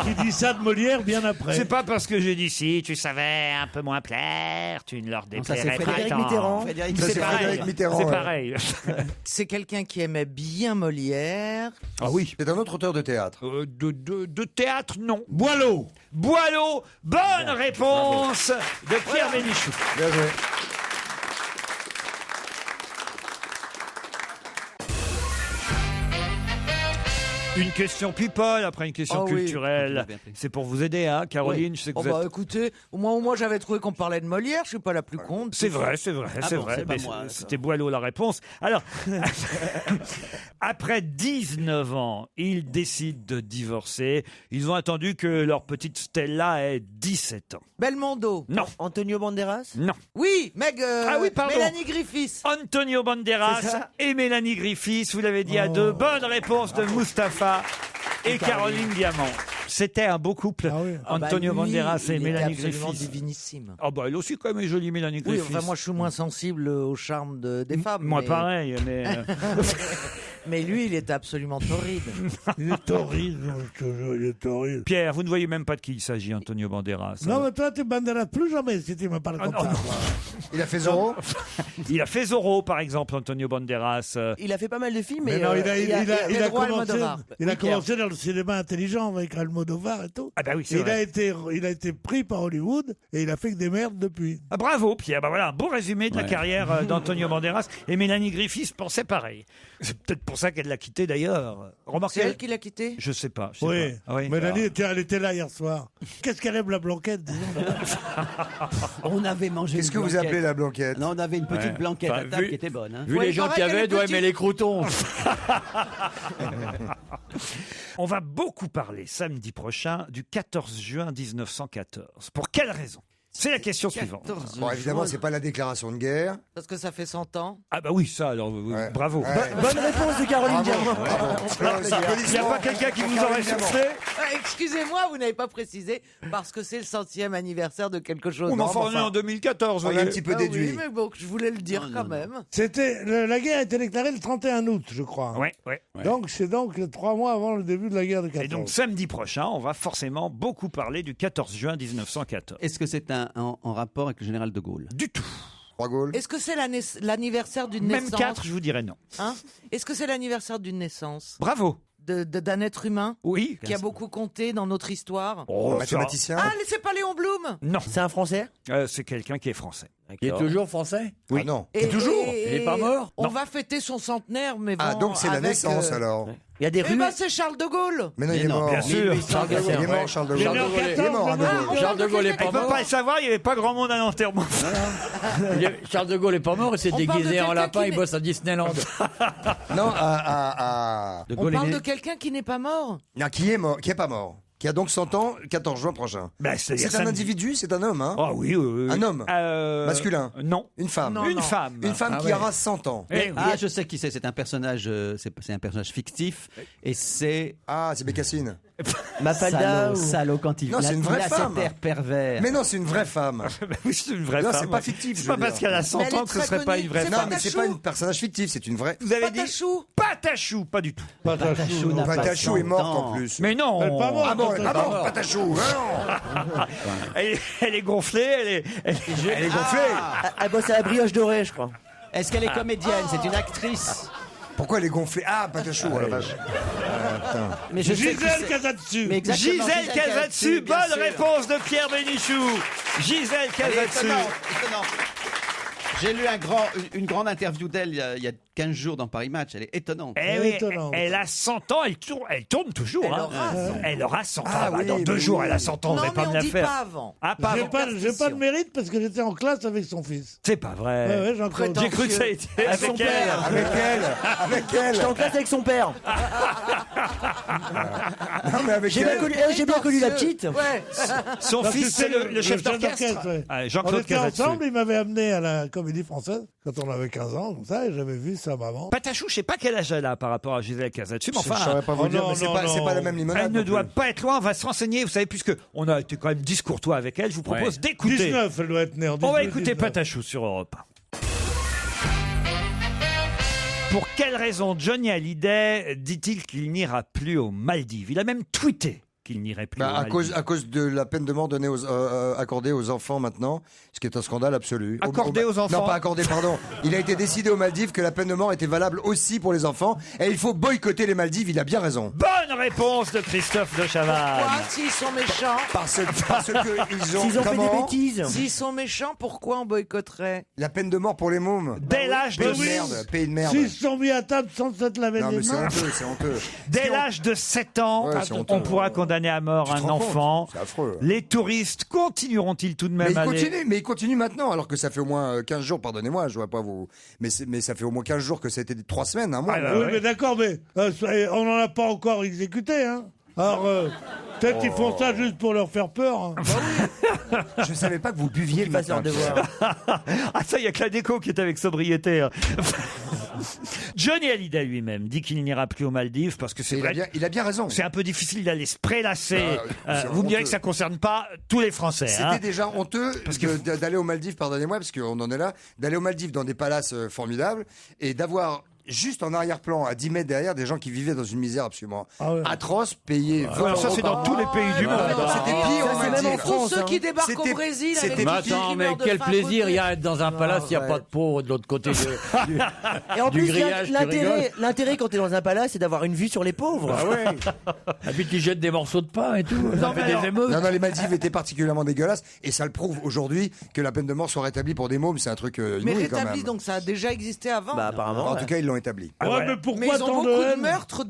qui dit ça de Molière bien après. C'est pas parce que j'ai dit si tu savais un peu moins plaire, tu ne leur Non, ça, c'est déplairais pas Frédéric tant. Mitterrand. Frédéric Ça, C'est c'est pareil. Frédéric Mitterrand. C'est ouais. pareil. C'est quelqu'un qui aimait bien Molière. Ah oui. C'est un autre auteur de théâtre. De théâtre, non. Boileau. Boileau, bonne réponse de Pierre Bénichou. Bien joué. Une question people après une question Ah oui. culturelle. C'est pour vous aider, hein, Caroline. Je sais que Oh vous bah êtes... écoutez, moi j'avais trouvé qu'on parlait de Molière, je suis pas la plus conne. C'est vrai. Ah c'est bon, vrai. c'est pas mais moi, c'était Boileau la réponse. Alors, après 19 ans, ils décident de divorcer. Ils ont attendu que leur petite Stella ait 17 ans. Belmondo. Non, Antonio Banderas. non. Oui, Meg. Ah oui, pardon. Mélanie Griffiths. Antonio C'est Banderas ça et Mélanie Griffiths, vous l'avez dit à deux. Bonne réponse de Mustapha et Caroline Diamant. C'était un beau couple, Ah oui. Antonio Bah, lui, Banderas et il Mélanie était absolument Griffiths. divinissime. Ah bah elle aussi quand même est jolie, Mélanie Oui, Griffiths. enfin moi je suis moins sensible au charme des femmes. Moi mais... pareil, mais... Mais lui, il était absolument torride. Il est horrible, je te jure, il est horrible. Pierre, vous ne voyez même pas de qui il s'agit, Antonio Banderas. Non, mais toi, tu Banderas plus jamais si tu me parles comme ça. Il a fait Zorro. Il a fait Zorro, par exemple, Antonio Banderas. Il a fait pas mal de films, Mais mais non, il a droit à commencé, Almodovar. il a Oui, Pierre. commencé dans le cinéma intelligent avec Almodovar et tout. Ah bah oui, c'est il vrai. a été pris par Hollywood et il a fait que des merdes depuis. Ah, bravo, Pierre. Bah voilà, un beau résumé de la carrière d'Antonio Banderas. Et Mélanie Griffiths pensait pareil. C'est peut-être pour ça qu'elle l'a quitté d'ailleurs. C'est Remarquez. elle qui l'a quitté. Je sais pas. je sais Oui, pas. Ah oui. Mélanie, elle était là hier soir. Qu'est-ce qu'elle aime la blanquette, disons. On avait mangé Qu'est-ce une que vous blanquette. appelez la blanquette? Non, on avait une petite Ouais. blanquette Enfin, à table vu- qui était bonne. Hein. Vu Ouais, les il gens paraît qu'il y qu'elle avait, est doit petite. aimer les croutons. On va beaucoup parler samedi prochain du 14 juin 1914. Pour quelle raison? C'est la question suivante. Bon, évidemment, c'est pas la déclaration de guerre. Parce que ça fait 100 ans. Ah bah oui, ça, alors, bravo. Bonne réponse de Caroline Diamant. Il n'y a pas quelqu'un qui vous aurait soufflé? Excusez-moi, vous n'avez pas précisé, parce que c'est le 100e anniversaire de quelque chose. On m'a formé en 2014, On a voyez. un petit peu déduit. Oui, mais bon, je voulais le dire quand même. La guerre a été déclarée le 31 août, je crois. Ouais. Donc, c'est donc 3 mois avant le début de la guerre de 14. Et donc samedi prochain, on va forcément beaucoup parler du 14 juin 1914. Est-ce que c'est en rapport avec le général de Gaulle? Du tout. Est-ce que c'est l'anniversaire d'une Même naissance? 4, je vous dirais non. Hein? Est-ce que c'est l'anniversaire d'une naissance? Bravo. D'un être humain? Oui. Qui a beaucoup compté dans notre histoire? Oh, mathématicien. Ah, c'est pas Léon Blum? Non. C'est un Français? C'est quelqu'un qui est français. Il est toujours français? Oui. Ah non. Toujours? Il est pas mort? On va fêter son centenaire, mais bon, Ah, donc c'est la avec, naissance alors. Il y a des Eh rues. ben, c'est Charles de Gaulle. Mais non, il est mort. Bien sûr. Charles de Gaulle. Il est mort, Charles de Gaulle. Il est mort Il est mort, en De Gaulle. Charles de Gaulle est pas On peut mort? pas le savoir, il n'y avait pas grand monde à l'enterrement. Charles de Gaulle est pas mort, il s'est On parle de déguisé en quelqu'un lapin, qui il bosse à Disneyland. Non, On parle de quelqu'un qui n'est pas mort. Non, qui est mort, qui est pas mort. Qui a donc 100 ans, 14 juin prochain. Bah, C'est un samedi. individu, c'est un homme, hein? Ah oui. Un homme. Masculin. Non. Une femme. Non, Une non. femme. Une femme qui aura 100 ans. Eh oui. Ah, je sais qui c'est. C'est un personnage, c'est un personnage fictif, et c'est Ah, c'est Bécassine. Mafalda. salaud quand il Non, c'est une vraie femme. lacétaire pervers. Mais non, c'est une vraie femme. Bah oui, c'est une vraie Non, femme. c'est pas ouais. fictif, C'est je pas veux parce dire. qu'elle a Mais 100 elle est ans que ce très serait pas connue. une vraie C'est Non, femme. mais c'est pas un personnage fictif, c'est une vraie. Vous avez dit Patachou. Patachou, pas du tout. Patachou n'a pas Patachou est 100 morte ans. en plus. Mais non. Elle est pas morte. Ah bon, elle est pas Patachou. morte, Patachou. Non. Elle est gonflée, elle est gonflée. Elle bosse à la brioche dorée, je crois. Est-ce qu'elle est comédienne? C'est une actrice. Pourquoi elle est gonflée? Ah, Patachou, oh la vache. Mais je sais qui Gisèle c'est. Casatsu. Mais exactement, Gisèle Casatsu, bien bonne sûr. réponse de Pierre Bénichou. Gisèle Elle est Casatsu. étonnante. J'ai lu une grande interview d'elle il y a 15 jours dans Paris Match. Elle est étonnante. Eh oui, Étonnante. elle a 100 ans, elle tourne toujours. Elle hein. aura 100 ans. Elle aura 100 ans. Ah Bah, oui, dans 2 mais jours, oui. elle a 100 ans, on Non, va mais pas me on la dit faire. pas avant. Ah, pas J'ai avant. pas de mérite parce que j'étais en classe avec son fils. C'est pas vrai. Ouais, Jean-Claude. J'ai cru que ça était Avec son avec elle. père. Avec elle. Avec elle. J'étais en classe avec son père. Non, mais avec J'ai bien elle. connu la petite. Ouais. Son Parce que fils, c'est le chef d'orchestre. ouais. Ah, On Jean-Claude était Casatsu. ensemble, il m'avait amené à la Comédie Française quand on avait 15 ans, comme ça, et j'avais vu sa maman. Patachou, je sais pas quel âge elle a par rapport à Gisèle Casatsu, mais Je enfin, saurais pas vous Oh dire, non, mais c'est non, pas, non. c'est pas la même limonade. elle ne non doit plus. pas être loin. On va se renseigner, vous savez, puisque on a été quand même discourtois avec elle. Je vous propose d'écouter. 19, elle doit être née en 19. On va écouter 19. Patachou sur Europe 1. Pour quelle raison Johnny Hallyday dit-il qu'il n'ira plus aux Maldives? Il a même tweeté qu'il n'irait plus aux Bah, Maldives. à cause de la peine de mort donnée accordée aux enfants maintenant, ce qui est un scandale absolu. Accordée aux enfants? Non, pas accordée, pardon. Il a été décidé aux Maldives que la peine de mort était valable aussi pour les enfants, et il faut boycotter les Maldives, il a bien raison. Bonne réponse de Christophe de Chavannes. Pourquoi, s'ils sont méchants? Parce que ils ont, S'ils ont fait des comment bêtises. S'ils sont méchants, pourquoi on boycotterait? La peine de mort pour les mômes. Dès l'âge de Pays de merde, pays de merde. S'ils se sont mis à table sans s'être lavé Non, les mais c'est mains. honteux, c'est honteux. Dès l'âge de 7 ans, Ouais, c'est honteux. on pourra condamner à mort Tu te un rends compte? enfant. C'est affreux. Les touristes continueront-ils tout de même à aller... Mais il continue maintenant, alors que ça fait au moins 15 jours, pardonnez-moi, je vois pas vous. Mais ça fait au moins 15 jours que ça a été 3 semaines, un mois. Ah, bah, Oui, ouais. mais d'accord, mais on n'en a pas encore exécuté, hein. Alors, peut-être qu'ils font ça juste pour leur faire peur. Hein. Je savais pas que vous buviez le Passe leur matin. devoir. Ah ça, il y a que la déco qui est avec sobriété. hein. Johnny Hallyday lui-même dit qu'il n'ira plus aux Maldives parce que c'est vrai. Il a bien raison. C'est un peu difficile d'aller se prélasser. c'est Vous me direz honteux. que ça concerne pas tous les Français. C'était hein. déjà honteux d'aller aux Maldives, pardonnez-moi, parce qu'on en est là, d'aller aux Maldives dans des palaces formidables et d'avoir juste en arrière-plan, à 10 mètres derrière, des gens qui vivaient dans une misère absolument atroce, payés. Ouais, alors ça, c'est dans tous les pays du monde. C'était pire Ça, aux c'est même en Maldives. France. Tous ceux qui hein. débarquent au C'était- Brésil c'était avec Mais des attends, qui mais meurent de quel faim à plaisir il y a à côté. être dans un palace, il n'y a pas de pauvres de l'autre côté du Et en du plus, grillage, tu l'intérêt quand t'es dans un palace, c'est d'avoir une vue sur les pauvres. Ah ouais. Et puis tu jettes des morceaux de pain et tout. Ça fait des émeutes. Non, les Maldives étaient particulièrement dégueulasses et ça le prouve aujourd'hui que la peine de mort soit rétablie pour des mômes, c'est un truc Mais inouï quand rétabli, même. donc ça a déjà existé avant. Bah, apparemment. En ouais. tout cas, ils l'ont établi. Ouais, ouais. mais pourquoi Mais ils ont tant beaucoup de de haine meurtres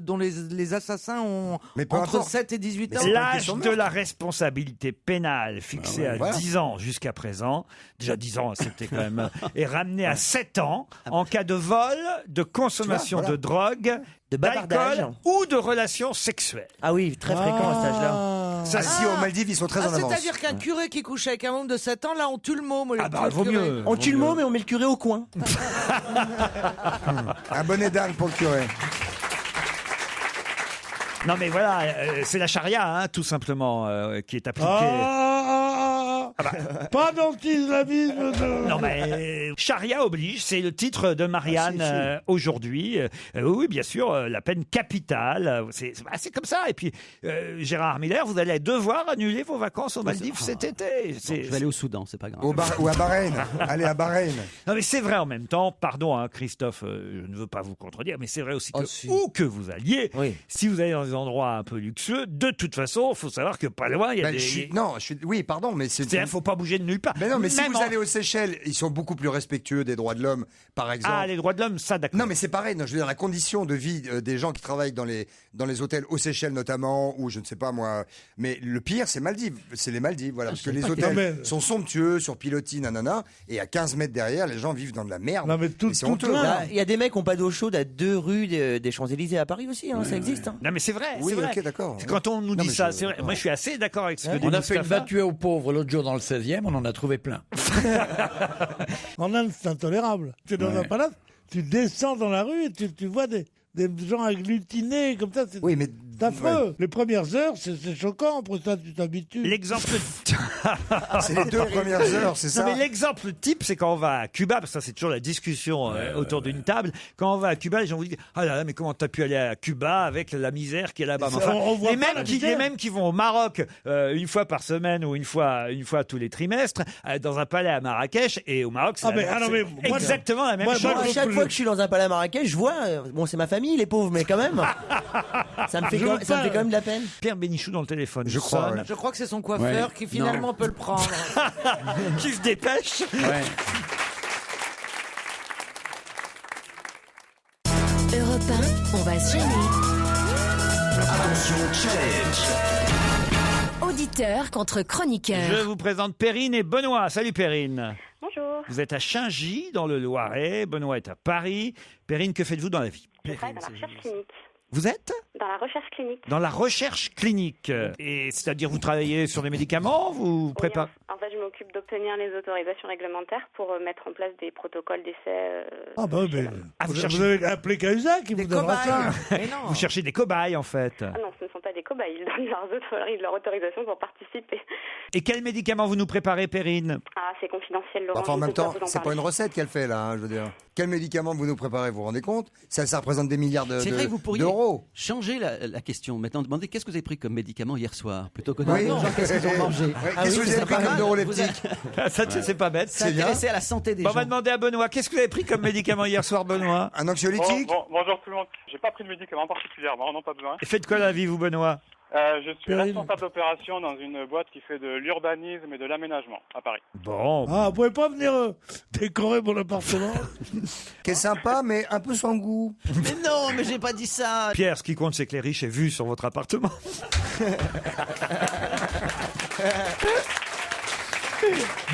dont les assassins ont Mais peu entre importe. 7 et 18 ans. Mais L'âge question de de meurtre. la responsabilité pénale fixé à voilà. 10 ans jusqu'à présent, déjà 10 ans c'était quand même, est ramené à 7 ans en cas de vol, de consommation Tu vois, de drogue, De bavardage. d'alcool ou de relations sexuelles. Ah oui, très fréquent à cet âge-là. Ça, si, aux Maldives, ils sont très en avance. C'est-à-dire qu'un curé qui couche avec un môme de 7 ans, là, on tue le môme. Vaut mieux. On tue le môme et on met le curé au coin. Un bonnet d'âne pour le curé. Non mais voilà, c'est la charia, hein, tout simplement, qui est appliquée. Pas d'anti-islamisme. Non mais charia oblige, c'est le titre de Marianne aujourd'hui. Oui, bien sûr, la peine capitale. C'est comme ça. Et puis, Gérard Miller, vous allez devoir annuler vos vacances aux Maldives cet été. Je vais aller au Soudan, c'est pas grave. Ou à Bahreïn. Allez à Bahreïn. Non mais c'est vrai en même temps, pardon hein, Christophe, je ne veux pas vous contredire, mais c'est vrai aussi que où que vous alliez, si vous allez dans des endroits un peu luxueux, de toute façon, il faut savoir que pas loin, il y a des... Oui, pardon, mais c'est... Il ne faut pas bouger de nulle part. Mais non, mais si vous allez aux Seychelles, ils sont beaucoup plus respectueux des droits de l'homme, par exemple. Ah, les droits de l'homme, ça d'accord. Non, mais c'est pareil. Non, je veux dire, la condition de vie des gens qui travaillent dans les hôtels aux Seychelles notamment, ou je ne sais pas moi. Mais le pire, c'est Maldives. C'est les Maldives, voilà. Parce que les hôtels sont somptueux, sur pilotis, nanana. Et à 15 mètres derrière, les gens vivent dans de la merde. Non, mais c'est honteux. Il y a des mecs qui n'ont pas d'eau chaude à 2 rues des Champs-Élysées à Paris aussi, hein, ça existe. Hein. Non, mais c'est vrai. Oui, c'est vrai. ok, d'accord. Quand on nous dit ça, c'est vrai. Moi, je suis assez d'accord avec ce que dit On a fait une Mustapha. battue aux pauvres l'autre jour dans le 16e, on en a trouvé plein. En Inde, c'est intolérable. Tu es dans un palace, tu descends dans la rue et tu vois des gens agglutinés comme ça. Oui, mais c'est affreux. Les premières heures, c'est choquant. Après ça, tu t'habitues. L'exemple. C'est les 2 premières heures, c'est ça. Non, mais l'exemple type, c'est quand on va à Cuba, parce que ça, c'est toujours la discussion autour d'une table. Quand on va à Cuba, les gens vous disent ah là là, mais comment t'as pu aller à Cuba avec la misère qui est là-bas? Enfin, on voit pas la les mêmes qui vont au Maroc une fois par semaine ou une fois tous les trimestres, dans un palais à Marrakech, et au Maroc, c'est exactement la même chose. À chaque fois que je suis dans un palais à Marrakech, je vois, bon, c'est ma famille, les pauvres, mais quand même, ça me fait quand même de la peine. Pierre Bénichou dans le téléphone. Je crois. Je crois que c'est son coiffeur qui finalement peut le prendre. Qui se dépêche. Europe 1, on va se gêner. Attention, challenge. Auditeur contre chroniqueur. Je vous présente Perrine et Benoît. Salut Perrine. Bonjour. Vous êtes à Chaingy, dans le Loiret. Benoît est à Paris. Perrine, que faites-vous dans la vie? Je travaille dans la recherche clinique. Vous êtes Dans la recherche clinique. dans la recherche clinique. Et c'est-à-dire, vous travaillez sur des médicaments? Vous préparez? En fait, je m'occupe d'obtenir les autorisations réglementaires pour mettre en place des protocoles d'essai. Vous avez appelé Cahuzac qui vous donnera ça. Vous cherchez des cobayes, en fait. Ah non, ce ne sont pas des cobayes. Ils donnent leur autorisation pour participer. Et quels médicaments vous nous préparez, Perrine? Ah, c'est confidentiel, Laurent. Enfin, en je même ne peux temps, pas vous en c'est pas parler. une recette qu'elle fait là, je veux dire. Quel médicament vous nous préparez, vous vous rendez compte? Ça représente des milliards C'est vrai que vous pourriez d'euros. changer la question. Maintenant, demandez qu'est-ce que vous avez pris comme médicament hier soir, plutôt que de Oui. demander aux gens qu'est-ce qu'ils ont mangé. Qu'est-ce que vous avez pris comme neuroleptique? Ça, c'est pas bête. C'est intéressé à la santé des Bon, gens. on va demander à Benoît. Qu'est-ce que vous avez pris comme médicament hier soir, Benoît? Un anxiolytique? Bonjour tout le monde. J'ai pas pris de médicaments particulièrement, non pas besoin. Faites quoi la vie, vous, Benoît? Je suis responsable d'opération dans une boîte qui fait de l'urbanisme et de l'aménagement à Paris. Bon. Ah, vous pouvez pas venir décorer mon appartement? Qui est sympa, mais un peu sans goût. Mais non, mais j'ai pas dit ça. Pierre, ce qui compte, c'est que les riches aient vu sur votre appartement.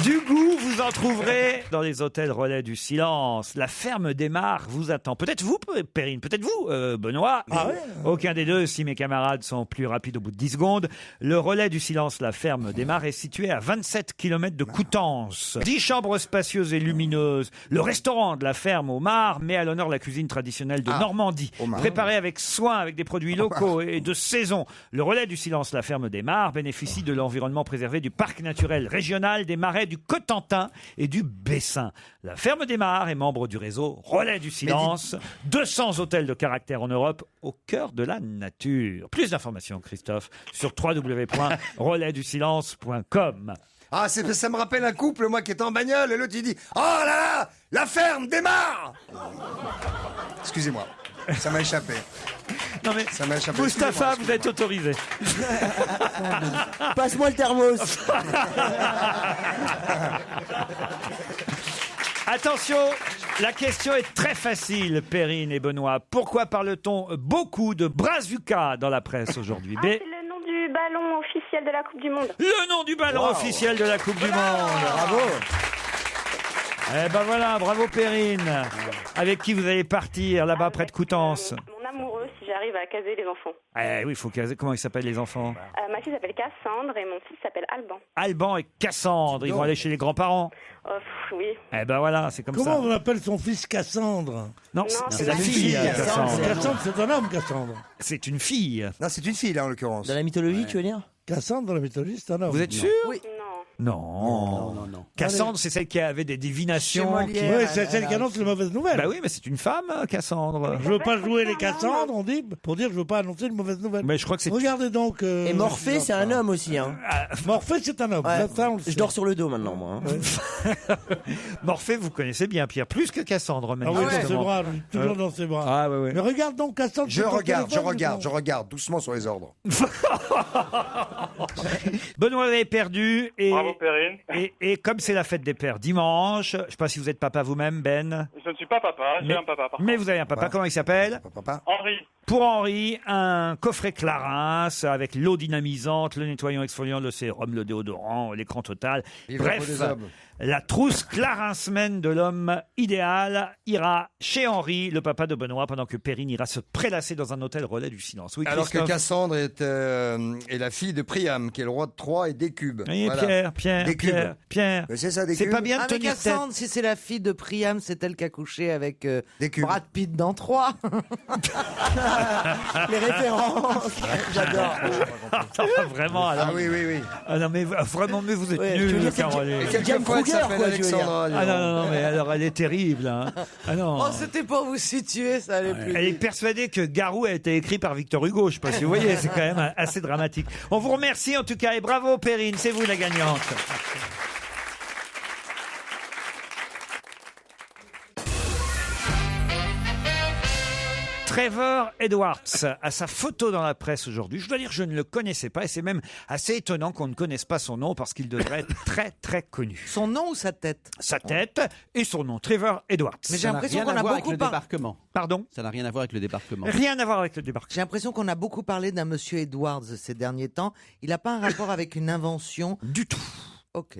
Du goût, vous en trouverez dans les hôtels Relais du Silence. La ferme des Mares vous attend. Peut-être vous, Perrine, peut-être vous, Benoît. Ah ouais. Aucun des deux, si mes camarades sont plus rapides au bout de 10 secondes. Le Relais du Silence, la ferme des Mares, est situé à 27 km de Coutances. 10 chambres spacieuses et lumineuses. Le restaurant de la ferme aux Mares met à l'honneur la cuisine traditionnelle de Normandie. Préparée avec soin, avec des produits locaux et de saison. Le Relais du Silence, la ferme des Mares, bénéficie de l'environnement préservé du parc naturel régional des Marais du Cotentin et du Bessin. La ferme des Mares est membre du réseau Relais du Silence. 200 hôtels de caractère en Europe au cœur de la nature. Plus d'informations, Christophe, sur www.relaisdusilence.com. Ah, ça me rappelle un couple, moi, qui était en bagnole, et l'autre, il dit « Oh là là, la ferme démarre !» Excusez-moi, ça m'a échappé. Non mais, ça m'a échappé. Mustapha, vous êtes autorisé. Passe-moi le thermos. Attention, la question est très facile, Perrine et Benoît. Pourquoi parle-t-on beaucoup de Brazuca dans la presse aujourd'hui? C'est le nom du ballon officiel de la Coupe du Monde. Le nom du ballon officiel de la Coupe du Monde. Bravo. Eh ben voilà, bravo Perrine. Avec qui vous allez partir là-bas près de Coutances? Mon amoureux, si j'arrive j'arrive à caser les enfants. Eh oui, il faut caser. Comment ils s'appellent les enfants? Ma fille s'appelle Cassandre et mon fils s'appelle Alban. Alban et Cassandre, ils vont aller chez les grands-parents. Oui. Eh ben voilà, c'est comme ça. Comment on appelle son fils Cassandre? Non, c'est la fille, Cassandre. Cassandre, c'est un homme, Cassandre. C'est une fille. Non, c'est une fille, là, en l'occurrence. Dans la mythologie, tu veux dire? Cassandre, dans la mythologie, c'est un homme. Vous êtes sûr? Oui. Non. Cassandre, c'est celle qui avait des divinations. Oui, c'est celle qui annonce les mauvaises nouvelles. Bah oui, mais c'est une femme, Cassandre. Je veux pas jouer les Cassandres, on dit, pour dire que je veux pas annoncer une mauvaise nouvelle. Mais je crois que c'est. Regardez donc. Et Morphée, c'est un homme aussi. Hein. Morphée, c'est un homme. Ouais. Ça, on le sait. Je dors sur le dos maintenant, moi. Hein. Morphée, vous connaissez bien, Pierre, plus que Cassandre, Ah oui, dans ses bras, lui. Toujours dans ses bras. Ah, ouais. Mais regarde donc Cassandre. Je regarde, doucement sur les ordres. Benoît avait perdu. Et, Bravo, Perrine. et comme c'est la fête des pères dimanche, je ne sais pas si vous êtes papa vous-même, Ben. Je ne suis pas papa, j'ai un papa. par Mais contre. vous avez un papa, comment il s'appelle? Henri. Pour Henri, un coffret Clarins avec l'eau dynamisante, le nettoyant exfoliant, le sérum, le déodorant, l'écran total. Vive la peau Bref, des hommes. la trousse Clarinsmen de l'homme idéal ira chez Henri, le papa de Benoît, pendant que Perrine ira se prélasser dans un hôtel relais du silence. Oui, Alors que Christophe. Cassandre est la fille de Priam, qui est le roi de Troie et d'Écube. Oui, Voilà. Pierre. Mais c'est ça, C'est pas bien de Ah, mais tenir tête. Cassandre, si c'est la fille de Priam, c'est elle qui a couché avec Brad Pitt dans 3. Les références. J'adore. Vraiment, alors. Ah oui. Ah non, mais vraiment, mais vous êtes Ouais, tu veux nuls, dire, c'est Caroline. Jack- Quelquefois, elle Kruger, s'appelle quoi, tu veux dire. Alexandra. Ah non, mais alors elle est terrible. Hein. Ah non. Oh, c'était pour vous situer, ça allait plus Elle est vite. persuadée que Garou a été écrit par Victor Hugo. Je sais pas si vous voyez, c'est quand même assez dramatique. On vous remercie en tout cas et bravo Perrine, c'est vous la gagnante. Trevor Edwards a sa photo dans la presse aujourd'hui. Je dois dire que je ne le connaissais pas et c'est même assez étonnant qu'on ne connaisse pas son nom parce qu'il devrait être très très connu. Son nom ou sa tête? Sa tête et son nom, Trevor Edwards. Mais j'ai l'impression qu'on a beaucoup le débarquement. Pardon? Ça n'a rien à voir avec le débarquement. Rien à voir avec le débarquement. J'ai l'impression qu'on a beaucoup parlé d'un monsieur Edwards ces derniers temps. Il n'a pas un rapport avec une invention? Du tout. Ok.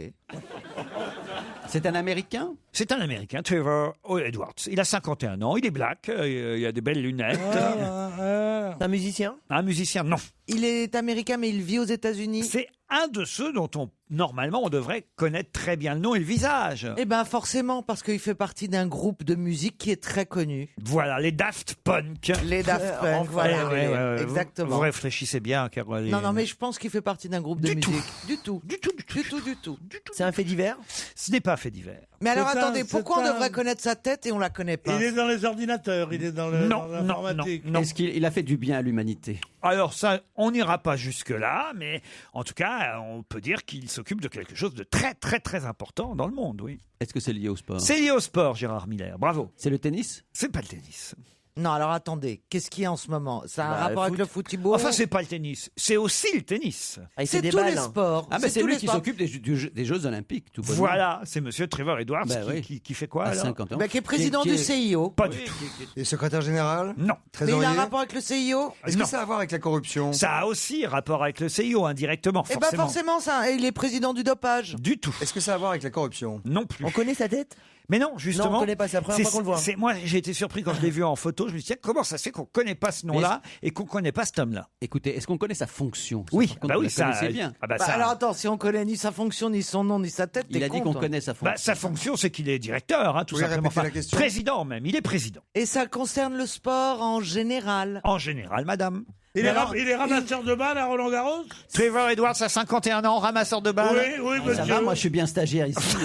C'est un Américain? C'est un Américain, Trevor Edwards. Il a 51 ans, il est black, il a des belles lunettes. C'est un musicien? Un musicien, non. Il est américain, mais il vit aux États-Unis? C'est un de ceux dont normalement, on devrait connaître très bien le nom et le visage. Eh ben forcément, parce qu'il fait partie d'un groupe de musique qui est très connu. Voilà, les Daft Punk. Les Daft Punk, voilà. Ouais, Exactement. Vous réfléchissez bien, Caroline. Non, mais je pense qu'il fait partie d'un groupe de Du musique. tout. Du tout. C'est un fait divers? Ce n'est pas un fait divers. Mais alors C'est attendez, un- pourquoi c'est on un- devrait connaître sa tête et on la connaît pas? Il est dans les ordinateurs, il est dans l'informatique. Non. Est-ce qu'il a fait du bien à l'humanité? Alors ça, on n'ira pas jusque-là, mais en tout cas, on peut dire qu'il s'occupe de quelque chose de très très très important dans le monde, oui. Est-ce que c'est lié au sport? C'est lié au sport, Gérard Miller, bravo. C'est le tennis? C'est pas le tennis. Non, alors attendez, qu'est-ce qu'il y a en ce moment? Ça a un Bah, rapport avec foot. le football? Enfin, c'est pas le tennis, c'est aussi le tennis. Ah, il fait c'est des tous balles, les hein. sports. Ah, mais c'est tous lui les qui sports. s'occupe des Jeux Olympiques, tout bonnement. Voilà, c'est monsieur Trevor Edwards Bah oui. qui fait quoi À alors 50 ans. Bah, qui est président Qui du est- CIO. Pas du tout. Et secrétaire général? Non. Mais il Trésorier? a un rapport avec le CIO? Est-ce que Non. ça a à voir avec la corruption? Ça a aussi rapport avec le CIO indirectement, Eh ben forcément, ça, il est président du dopage. Du tout. Est-ce que ça a à voir avec la corruption? Non plus. On connaît sa tête? Mais non, justement. Non, on connaît pas, c'est la première fois qu'on le voit. Moi, j'ai été surpris quand je l'ai vu en photo. Je me suis dit, tiens, comment ça se fait qu'on connaît pas ce nom-là et qu'on connaît pas cet homme-là? Écoutez, est-ce qu'on connaît sa fonction? Ça, Oui, par contre, bah vous oui, la ça. connaissez bien. Ah bah Bah, ça. alors attends, si on connaît ni sa fonction, ni son nom, ni sa tête, Il t'es a dit con, qu'on toi. connaît sa fonction. Bah, sa fonction, c'est qu'il est directeur, hein, tout Vous pouvez simplement. répéter la question Président même. Il est président. Et ça concerne le sport en général. En général, madame. Il est, Mais alors, il est ramasseur de balles à Roland-Garros? Trevor Edwards a 51 ans, ramasseur de balles. Oui, Ça monsieur. va, moi je suis bien stagiaire ici.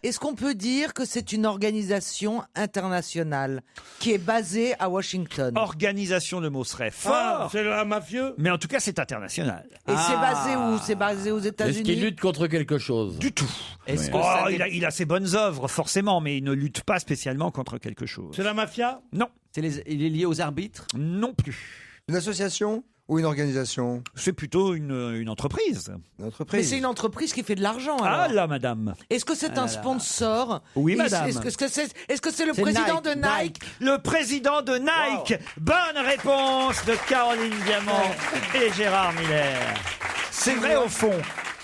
Est-ce qu'on peut dire que c'est une organisation internationale qui est basée à Washington? Organisation, le mot serait fort. Ah, c'est un mafieux? Mais en tout cas, c'est international. Et c'est basé où? C'est basé aux Est-ce qu'il États-Unis? lutte contre quelque chose? Du tout. Est-ce que Oh, ça il a ses bonnes œuvres, forcément, mais il ne lutte pas spécialement contre quelque chose. C'est la mafia? Non, il est lié aux arbitres? non plus. Une association ou une organisation? C'est plutôt une entreprise. Une Mais entreprise? c'est une entreprise qui fait de l'argent, Ah alors. là, madame. Est-ce que c'est un sponsor? Oui, Et madame. Est-ce que c'est le C'est président Nike, de Nike? Le président de Nike. Bonne réponse de Caroline Diamant et Gérard Miller. C'est vrai au fond.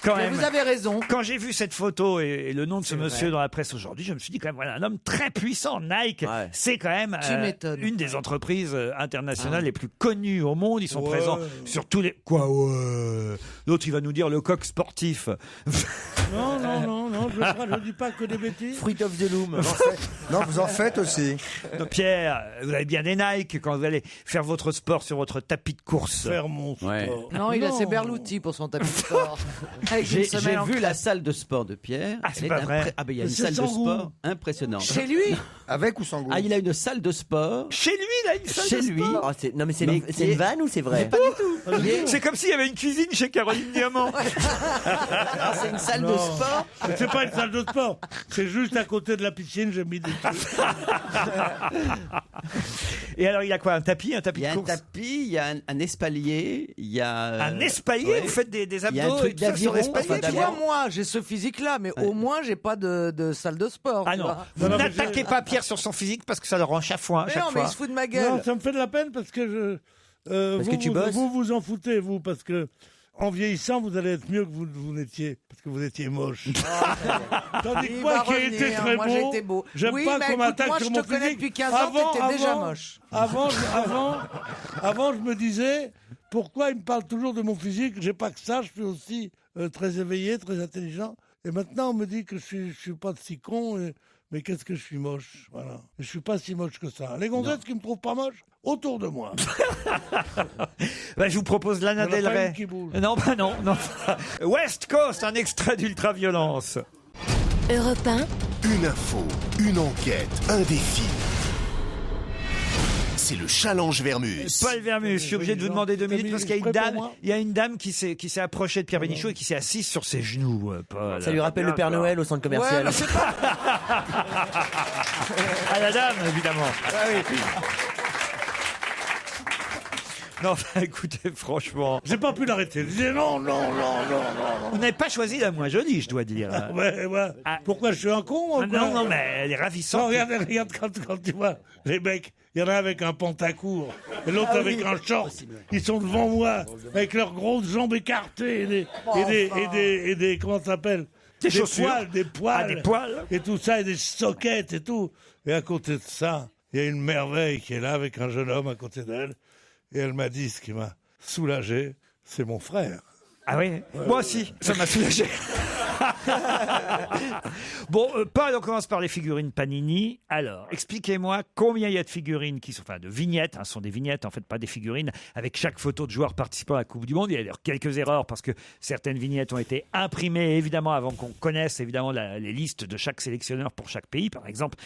quand Mais même. vous avez raison. Quand j'ai vu cette photo et le nom de ce monsieur dans la presse aujourd'hui, je me suis dit quand même, voilà, un homme très puissant. Nike, c'est quand même Tu m'étonnes. une des entreprises internationales les plus connues au monde. Ils sont présents sur tous les... Quoi, ouais. L'autre, il va nous dire le coq sportif. Non, je dis pas que des bêtises. Fruit of the Loom. Non, vous en faites aussi. Non, Pierre, vous avez bien des Nike quand vous allez faire votre sport sur votre tapis de course. Faire mon sport. Non, il a ses Berluti pour son tapis de sport. Avec une J'ai semelle en vu la crêpe. salle de sport de Pierre. Ah, c'est Elle pas est vrai. Ah ben il y a une C'est salle de sans goût. sport impressionnante. Chez lui. Avec ou sans goût? Ah, il a une salle de sport Chez lui, il a une salle chez de lui. sport. Oh, non, mais c'est Mais c'est une vanne ou c'est vrai? Pas du tout. C'est comme s'il y avait une cuisine chez Caroline Diamant. Ah, c'est une salle de Non. sport. Mais c'est pas une salle de sport. C'est juste à côté de la piscine, j'ai mis des trucs. Et alors, il a quoi? Un tapis Il y a de un course? tapis, il y a un espalier, il y a Un espalier? ouais. Vous faites des Il y a un abdos truc et tout ça sur d'aviron, l'espalier? enfin, Tu d'aviron. vois, moi, j'ai ce physique-là, mais au moins, j'ai pas de salle de sport. Ah tu non, vois. vous Non, mais n'attaquez pas Pierre sur son physique parce que ça le rend chafouin à Mais chaque non, mais fois. il se fout de ma gueule. Non, ça me fait de la peine parce que Parce que tu bosses. vous en foutez, vous, parce que en vieillissant, vous allez être mieux que vous n'étiez, parce que vous étiez moche. Tandis que Il moi, va qui ai revenir, été très moi, beau, j'étais beau. j'aime Oui, pas mais qu'on écoute, m'attaque moi, sur je mon te connais physique. depuis 15 ans, t'étais déjà moche. Avant, je me disais, pourquoi il me parle toujours de mon physique? J'ai pas que ça, je suis aussi très éveillé, très intelligent. Et maintenant, on me dit que je suis pas si con, mais qu'est-ce que je suis moche, voilà. Et je suis pas si moche que ça. Les gonzesses qui me trouvent pas moche, autour de moi. Ben, je vous propose Lana Il y en a Del pas Rey. une qui bouge. Non, bah non, non. West Coast, un extrait d'Ultraviolence. Europe 1, Une info, une enquête, un défi. C'est le challenge Vermus. Paul Vermus, je suis obligé de vous demander 2 minutes parce qu'il y a une exprès pour dame, moi il y a une dame qui s'est approchée de Pierre Bénichou et qui s'est assise sur ses genoux, Paul. Ça lui rappelle le Père Noël au centre commercial. Ouais, mais c'est pas- À la dame, évidemment. Non, enfin, écoutez, franchement. J'ai pas pu l'arrêter. Je disais non. Vous n'avez pas choisi la moins jolie, je dois dire. Ouais. Ah. Pourquoi je suis un con ou quoi? Non, mais elle est ravissante. Non, regarde quand tu vois les mecs, il y en a avec un pantacourt et l'autre avec un short. Ils sont devant moi avec leurs grosses jambes écartées et des comment ça s'appelle? Des chaussures. Des poils. Ah, des poils. Et tout ça, et des soquettes et tout. Et à côté de ça, il y a une merveille qui est là avec un jeune homme à côté d'elle. Et elle m'a dit ce qui m'a soulagé, c'est mon frère. Ah oui, moi aussi, ça m'a soulagé. Bon, Paul, on commence par les figurines Panini. Alors, expliquez-moi combien il y a de figurines qui sont, enfin de vignettes, ce sont des vignettes en fait, pas des figurines, avec chaque photo de joueur participant à la Coupe du Monde. Il y a d'ailleurs quelques erreurs parce que certaines vignettes ont été imprimées évidemment avant qu'on connaisse évidemment les listes de chaque sélectionneur pour chaque pays. Par exemple,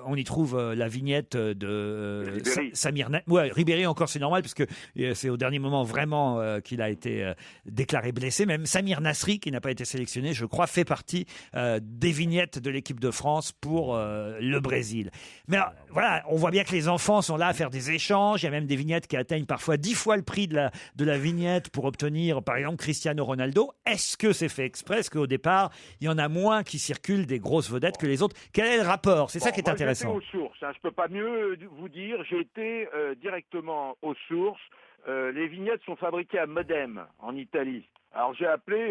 on y trouve la vignette de Ribéry. Samir Ribéry encore c'est normal parce que c'est au dernier moment vraiment qu'il a été déclaré blessé. Même Samir Nasri qui n'a pas été sélectionné, je crois, fait partie des vignettes de l'équipe de France pour le Brésil. Mais alors, voilà, on voit bien que les enfants sont là à faire des échanges. Il y a même des vignettes qui atteignent parfois 10 fois le prix de la vignette pour obtenir, par exemple, Cristiano Ronaldo. Est-ce que c'est fait exprès? Est-ce qu'au départ, il y en a moins qui circulent des grosses vedettes que les autres? Quel est le rapport? C'est ça qui est Moi, intéressant. J'étais aux sources, hein. Je peux pas mieux vous dire. J'ai été directement aux sources. Les vignettes sont fabriquées à Modène, en Italie. Alors j'ai appelé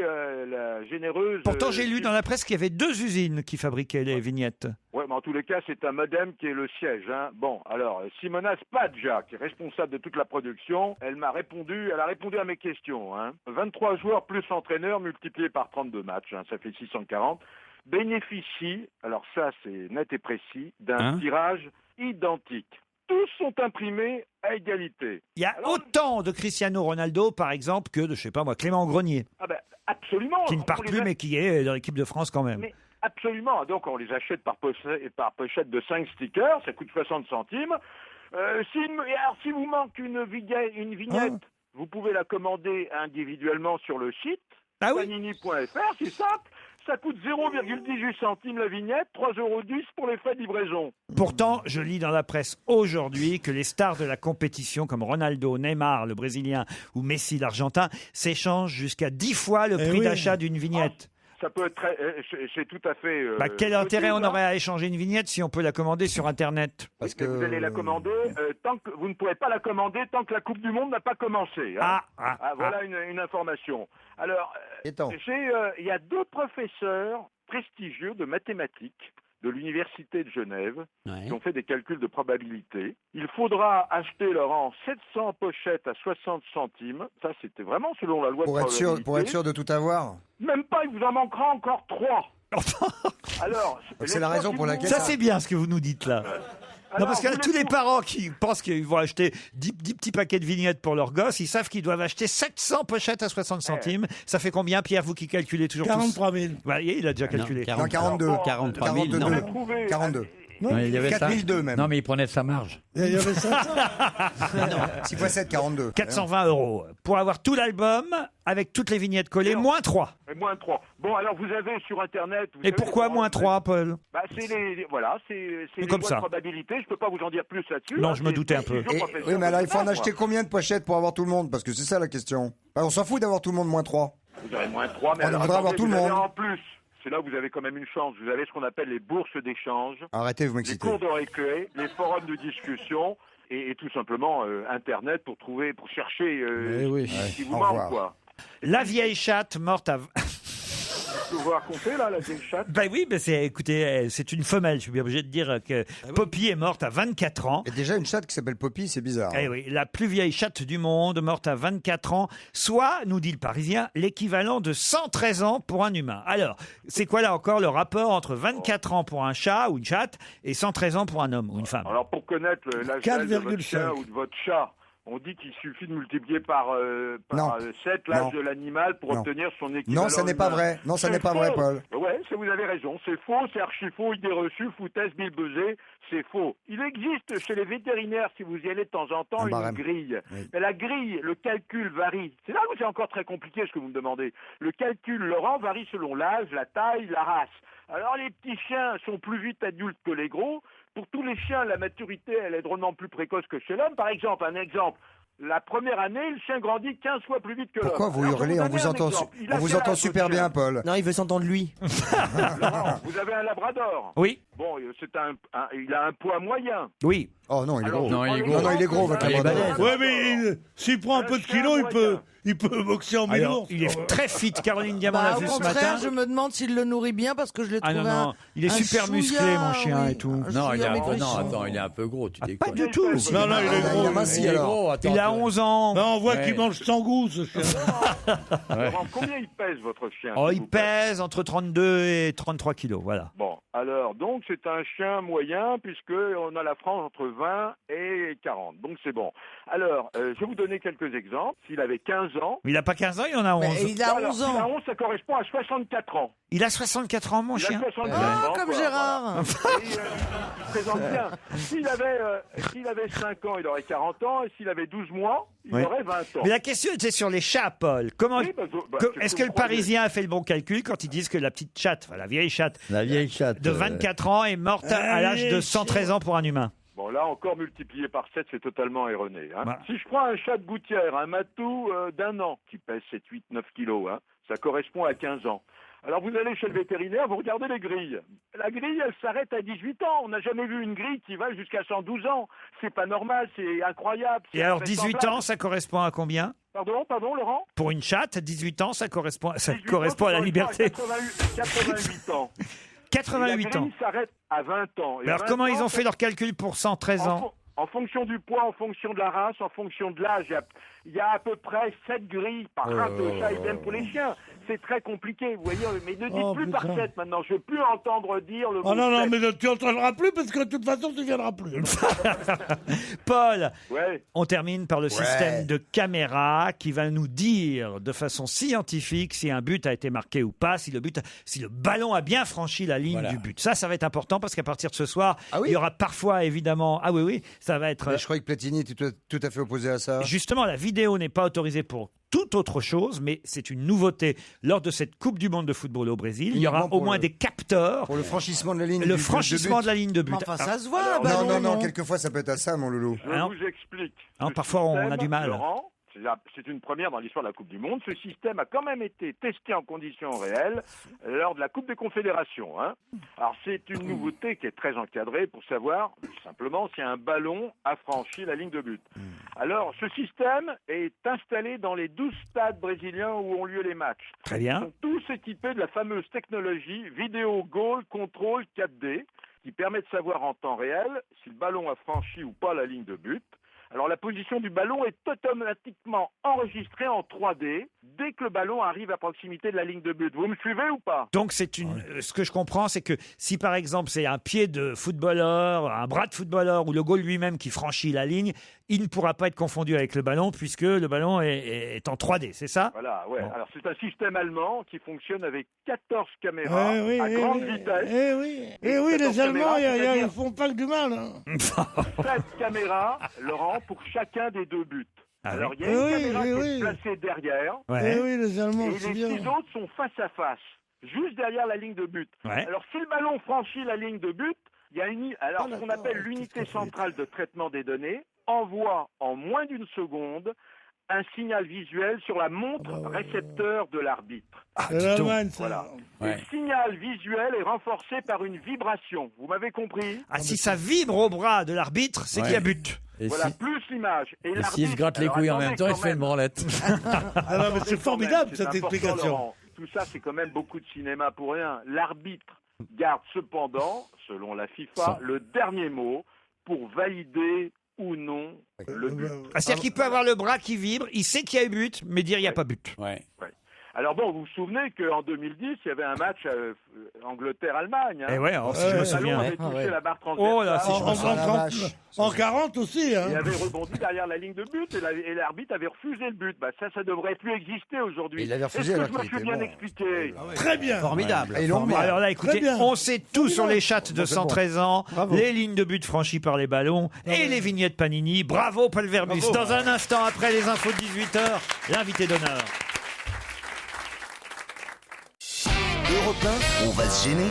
la généreuse... Pourtant, j'ai lu dans la presse qu'il y avait 2 usines qui fabriquaient les vignettes. Ouais, mais en tous les cas, c'est à Modène qui est le siège. Hein. Bon, alors, Simona Spadja, qui est responsable de toute la production, elle a répondu à mes questions. Hein. 23 joueurs plus entraîneurs multipliés par 32 matchs, hein, ça fait 640, bénéficient, alors ça c'est net et précis, d'un tirage identique. Tous sont imprimés à égalité. Il y a autant de Cristiano Ronaldo, par exemple, que de, je sais pas moi, Clément Grenier. Ah ben, absolument. Qui ne part plus, mais qui est dans l'équipe de France quand même. Mais absolument. Donc, on les achète par pochette de 5 stickers. Ça coûte 60 centimes. Si vous manque une vignette, vous pouvez la commander individuellement sur le site. Panini.fr, c'est simple. Ça coûte 0,18 centimes la vignette, 3,10 € pour les frais de livraison. Pourtant, je lis dans la presse aujourd'hui que les stars de la compétition comme Ronaldo, Neymar, le Brésilien, ou Messi, l'Argentin, s'échangent jusqu'à 10 fois le prix d'achat d'une vignette. ça peut être très... c'est tout à fait... quel intérêt on possible, hein. aurait à échanger une vignette si on peut la commander sur Internet? Parce que vous allez la commander tant que vous ne pourrez pas la commander tant que la Coupe du Monde n'a pas commencé. Hein. Voilà une information. Alors, il y a 2 professeurs prestigieux de mathématiques de l'Université de Genève qui ont fait des calculs de probabilité. Il faudra acheter, Laurent, 700 pochettes à 60 centimes. Ça, c'était vraiment selon la loi de probabilité. Pour être sûr de tout avoir. Même pas, il vous en manquera encore 3. Alors, c'est la raison pour laquelle... Ça, c'est bien ce que vous nous dites là. Non, parce que tous les parents qui pensent qu'ils vont acheter 10 petits paquets de vignettes pour leurs gosses, ils savent qu'ils doivent acheter 700 pochettes à 60 centimes. Ça fait combien, Pierre, vous qui calculez toujours 43 000. Vous voyez, il a déjà calculé. 42. 43 000. 42. Non, il y avait 4002 même. Non, mais il prenait de sa marge. Il y avait 500. 6 x 7, 42. 420 € pour avoir tout l'album avec toutes les vignettes collées, moins 3. Moins 3. Bon, alors vous avez sur Internet... Et pourquoi moins 3, Paul? C'est les comme lois de ça. probabilité. Je peux pas vous en dire plus là-dessus. Non, je me doutais un peu. Oui, mais alors il faut en acheter combien de pochettes pour avoir tout le monde? Parce que c'est ça la question. On s'en fout d'avoir tout le monde moins 3. Vous aurez moins 3, mais on voudrait avoir tout le monde. En plus, c'est là où vous avez quand même une chance. Vous avez ce qu'on appelle les bourses d'échange. Arrêtez, vous Les m'excitez. cours de récré, les forums de discussion et tout simplement Internet pour chercher ce qui vous manque, quoi. La vieille chatte morte à... Je peux vous raconter, là, la vieille chatte? Oui, mais écoutez, c'est une femelle. Je suis bien obligé de dire que Poppy est morte à 24 ans. Et déjà, une chatte qui s'appelle Poppy, c'est bizarre. Eh oui, la plus vieille chatte du monde, morte à 24 ans, soit, nous dit le Parisien, l'équivalent de 113 ans pour un humain. Alors, c'est quoi là encore le rapport entre 24 ans pour un chat ou une chatte et 113 ans pour un homme ou une femme? Alors, pour connaître l'âge de votre chien ou de votre chat, on dit qu'il suffit de multiplier par 7 l'âge de l'animal pour obtenir son équivalent. Non, ça n'est pas vrai. Non, ça n'est pas vrai, Paul. Ouais, vous avez raison. C'est faux, c'est archi faux, idée reçue, foutaise, bilbesée, c'est faux. Il existe chez les vétérinaires, si vous y allez de temps en temps, une grille. Oui. Mais la grille, le calcul varie. C'est là où c'est encore très compliqué ce que vous me demandez. Le calcul, Laurent, varie selon l'âge, la taille, la race. Alors les petits chiens sont plus vite adultes que les gros. Pour tous les chiens, la maturité, elle est drôlement plus précoce que chez l'homme. Par exemple, la première année, le chien grandit 15 fois plus vite que l'homme. Pourquoi vous hurlez? On vous entend super bien, Paul. Non, il veut s'entendre lui. Laurent, vous avez un labrador. Oui. Bon, il a un poids moyen. Oui. Oh non, il est gros. Non, il est gros. Non, il est gros, votre labrador. Ouais, mais s'il prend un peu de kilos, il peut boxer en mille ours. Il est très fit. Caroline Diamant l'a vu ce matin. Au contraire, je me demande s'il le nourrit bien parce que je l'ai trouvé il est super musclé, mon chien, et tout. Non, il est un peu gros, tu déconnes. Pas du tout. Non, il est gros. Il a 11 ans. Non, on voit qu'il mange sans goût, ce chien. Combien il pèse, votre chien? Il pèse entre 32 et 33 kilos, voilà. Bon, alors, donc, c'est un chien moyen, puisqu'on a la frange entre 20 et 40. Donc, c'est bon. Alors, je vais vous donner quelques exemples. S'il avait 15 ans... Il n'a pas 15 ans, il en a 11. Il a 11 ans. Il a 11, ça correspond à 64 ans. Il a 64 ans, mon chien. Il a 64 ans, comme Gérard. Et, il se présente bien. S'il avait 5 ans, il aurait 40 ans. Et s'il avait 12 mois, il aurait 20 ans. Mais la question était sur les chats, Paul. Est-ce que le Parisien a fait le bon calcul quand ils disent que la petite chatte, enfin la vieille chatte de 24 ans est morte à l'âge de 113 ans pour un humain? Bon, là, encore multiplié par 7, c'est totalement erroné. Hein. Si je prends un chat de gouttière, un matou d'1 an, qui pèse 7, 8, 9 kilos, ça correspond à 15 ans. Alors, vous allez chez le vétérinaire, vous regardez les grilles. La grille, elle s'arrête à 18 ans. On n'a jamais vu une grille qui va jusqu'à 112 ans. C'est pas normal, c'est incroyable. Et alors, 18 ans, ça correspond à combien? Pardon, Laurent? Pour une chatte, 18 ans, ça correspond à la liberté. 88 ans. 88 ans. La grille s'arrête à 20 ans. Mais alors, comment ils ont fait leur calcul pour 113 ans? En fonction du poids, en fonction de la race, en fonction de l'âge, il y a à peu près 7 grilles par race de chat et même pour les chiens. C'est très compliqué, vous voyez, mais ne dites plus par 7 maintenant. Je ne veux plus entendre dire le mot non, 7. mais tu n'entendras plus parce que de toute façon, tu ne viendras plus. Paul, on termine par le système de caméra qui va nous dire de façon scientifique si un but a été marqué ou pas, si le ballon a bien franchi la ligne du but. Ça va être important parce qu'à partir de ce soir, il y aura parfois évidemment... Ah oui, ça va être... Mais je croyais que Platini était tout à fait opposé à ça. Justement, la vidéo n'est pas autorisée pour toute autre chose, mais c'est une nouveauté lors de cette Coupe du Monde de football au Brésil. Il y aura au moins des capteurs pour le franchissement de la ligne. De la ligne de but. Enfin, ça se voit. Non, quelquefois ça peut être à ça, mon loulou. Je vous explique. Parfois, on a du mal. Laurent, c'est une première dans l'histoire de la Coupe du Monde. Ce système a quand même été testé en conditions réelles lors de la Coupe des Confédérations. Hein. Alors c'est une nouveauté qui est très encadrée pour savoir simplement si un ballon a franchi la ligne de but. Alors ce système est installé dans les 12 stades brésiliens où ont lieu les matchs. Très bien. Ils sont tous équipés de la fameuse technologie Video Goal Control 4D qui permet de savoir en temps réel si le ballon a franchi ou pas la ligne de but. Alors la position du ballon est automatiquement enregistrée en 3D dès que le ballon arrive à proximité de la ligne de but. Vous me suivez ou pas? Donc ce que je comprends, c'est que si par exemple c'est un pied de footballeur, un bras de footballeur ou le goal lui-même qui franchit la ligne, il ne pourra pas être confondu avec le ballon puisque le ballon est en 3D, c'est ça? Voilà, ouais. Bon. Alors c'est un système allemand qui fonctionne avec 14 caméras à grande vitesse. Oui, les Allemands, ils font pas que du mal. Hein. 7 caméras, Laurent, pour chacun des 2 buts. Alors il y a une caméra qui est placée derrière. Oui, les Allemands, et les 6 autres sont face à face, juste derrière la ligne de but. Alors si le ballon franchit la ligne de but, il y a ce qu'on appelle l'unité centrale de traitement des données envoie en moins d'une seconde un signal visuel sur la montre récepteur de l'arbitre. Voilà. Le signal visuel est renforcé par une vibration. Vous m'avez compris? Si ça vibre au bras de l'arbitre, c'est qu'il y a but. Voilà, plus l'image. Et s'il se gratte les couilles en même temps, il se fait une branlette. Alors, mais c'est formidable cette explication. Laurent. Tout ça, c'est quand même beaucoup de cinéma pour rien. L'arbitre garde cependant, selon la FIFA, le dernier mot pour valider ou non le but. C'est-à-dire qu'il peut avoir le bras qui vibre, il sait qu'il y a eu but, mais dire il n'y a pas but. Alors bon, vous vous souvenez qu'en 2010, il y avait un match Angleterre-Allemagne. Et si je me souviens. avait touché la barre transversale. Oh là, si je me souviens. En 40 aussi. Hein. Il avait rebondi derrière la ligne de but et l'arbitre avait refusé le but. Ça devrait plus exister aujourd'hui. Il avait refusé. Est-ce que je me suis bien expliqué? Très bien. Formidable. Alors là, écoutez, on sait tout sur les chattes de 113 ans, les lignes de but franchies par les ballons et les vignettes Panini. Bravo, Paul Vermus. Dans un instant, après les infos de 18h, l'invité d'honneur. Europe 1, on va se gêner.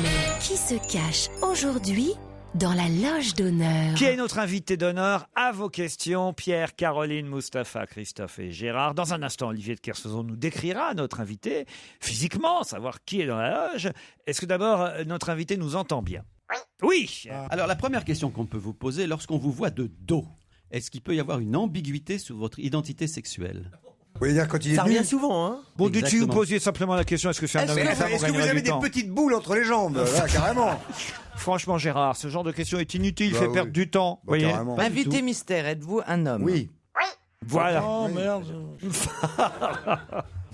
Mais qui se cache aujourd'hui dans la loge d'honneur? Qui est notre invité d'honneur? À vos questions, Pierre, Caroline, Mustapha, Christophe et Gérard. Dans un instant, Olivier de Kersauzon nous décrira notre invité physiquement, savoir qui est dans la loge. Est-ce que d'abord, notre invité nous entend bien? Oui. Alors la première question qu'on peut vous poser, lorsqu'on vous voit de dos, est-ce qu'il peut y avoir une ambiguïté sur votre identité sexuelle? Vous voulez dire quand il est Ça nu? revient souvent, hein. Bon, si vous posiez simplement la question, est-ce que c'est un homme? Est-ce que vous avez des petites boules entre les jambes? Là, carrément. Franchement, Gérard, ce genre de question est inutile, fait perdre du temps. Voyez. Invité mystère, êtes-vous un homme? Oui. Voilà. Oh merde.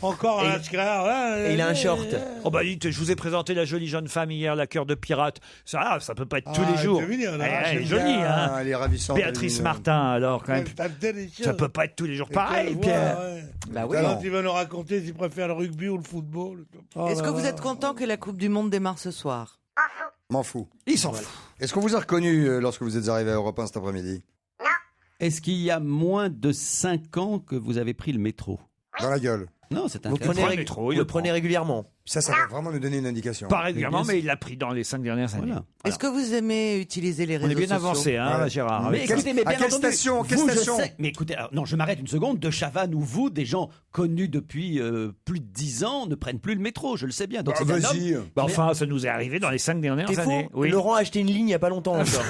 Encore un scrare. Et il a un short. Oh bah dites, je vous ai présenté la jolie jeune femme hier, la cœur de pirate. Ça peut pas être tous les jours. Elle est jolie, hein. Elle est ravissante. Béatrice Martin, alors quand même. Ça peut pas être tous les jours pareil, Pierre. Bah oui. Alors, il va nous raconter s'il préfère le rugby ou le football. Est-ce que vous êtes content que la Coupe du Monde démarre ce soir? M'en fous. Il s'en fout. Est-ce qu'on vous a reconnu lorsque vous êtes arrivé à Europe 1 cet après-midi? Est-ce qu'il y a moins de 5 ans que vous avez pris le métro? Dans la gueule. Non, c'est un Vous fait. le prenez régulièrement. Ça va vraiment nous donner une indication. Pas régulièrement, mais il l'a pris dans les 5 dernières années. Voilà. Est-ce que vous aimez utiliser les réseaux On est bien sociaux? avancé, hein, Gérard. Mais écoutez, mais à bien quelle entendu, station vous, je station sais- Mais écoutez, alors, non, je m'arrête une seconde. De Chavannes ou vous, des gens connus depuis plus de 10 ans, ne prennent plus le métro. Je le sais bien. Donc c'est un vas-y. homme- Enfin, ça nous est arrivé dans les 5 dernières T'es années. fou. Laurent a acheté une ligne il y a pas longtemps encore.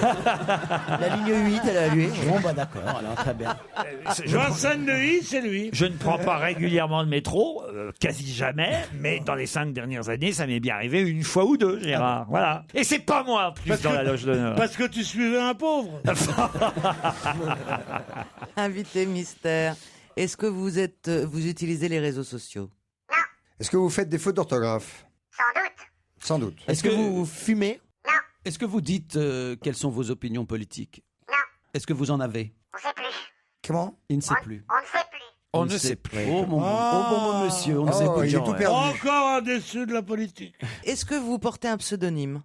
La ligne 8, elle a lui. Bon, bah d'accord, alors très bien. Vincent Neuilly, c'est lui. Je ne prends pas régulièrement le métro, quasi jamais, mais dans les 5 dernières années, ça m'est bien arrivé une fois ou deux, Gérard. Voilà. Et c'est pas moi, en plus, dans la loge d'honneur. Parce que tu suivais un pauvre. Invité mystère, est-ce que vous utilisez les réseaux sociaux? Est-ce que vous faites des fautes d'orthographe? Sans doute. Est-ce que vous fumez? Est-ce que vous dites quelles sont vos opinions politiques? Non. Est-ce que vous en avez? Comment? Il ne sait plus. On ne sait plus. Oh mon monsieur, on ne sait plus. Il est tout perdu. Encore un déçu de la politique. Est-ce que vous portez un pseudonyme?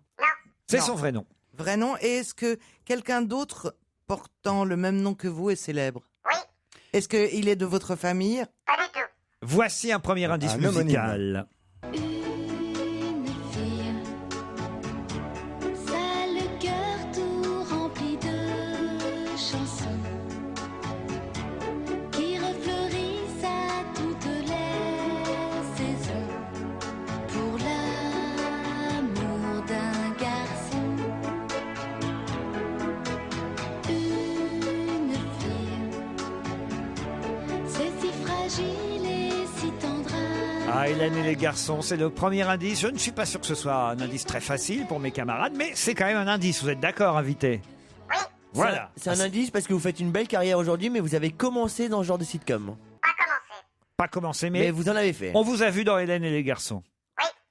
C'est son vrai nom. Vrai nom. Et est-ce que quelqu'un d'autre portant le même nom que vous est célèbre? Oui. Est-ce qu'il est de votre famille? Voici un premier indice Un homonyme. musical. Une fille, ça le cœur tout rempli de chansons qui reflètent Ah, Hélène et les garçons, c'est le premier indice. Je ne suis pas sûr que ce soit un indice très facile pour mes camarades, mais c'est quand même un indice. Vous êtes d'accord, invité? Oui. Voilà. C'est un indice parce que vous faites une belle carrière aujourd'hui, mais vous avez commencé dans ce genre de sitcom. Pas commencé, mais vous en avez fait. On vous a vu dans Hélène et les garçons.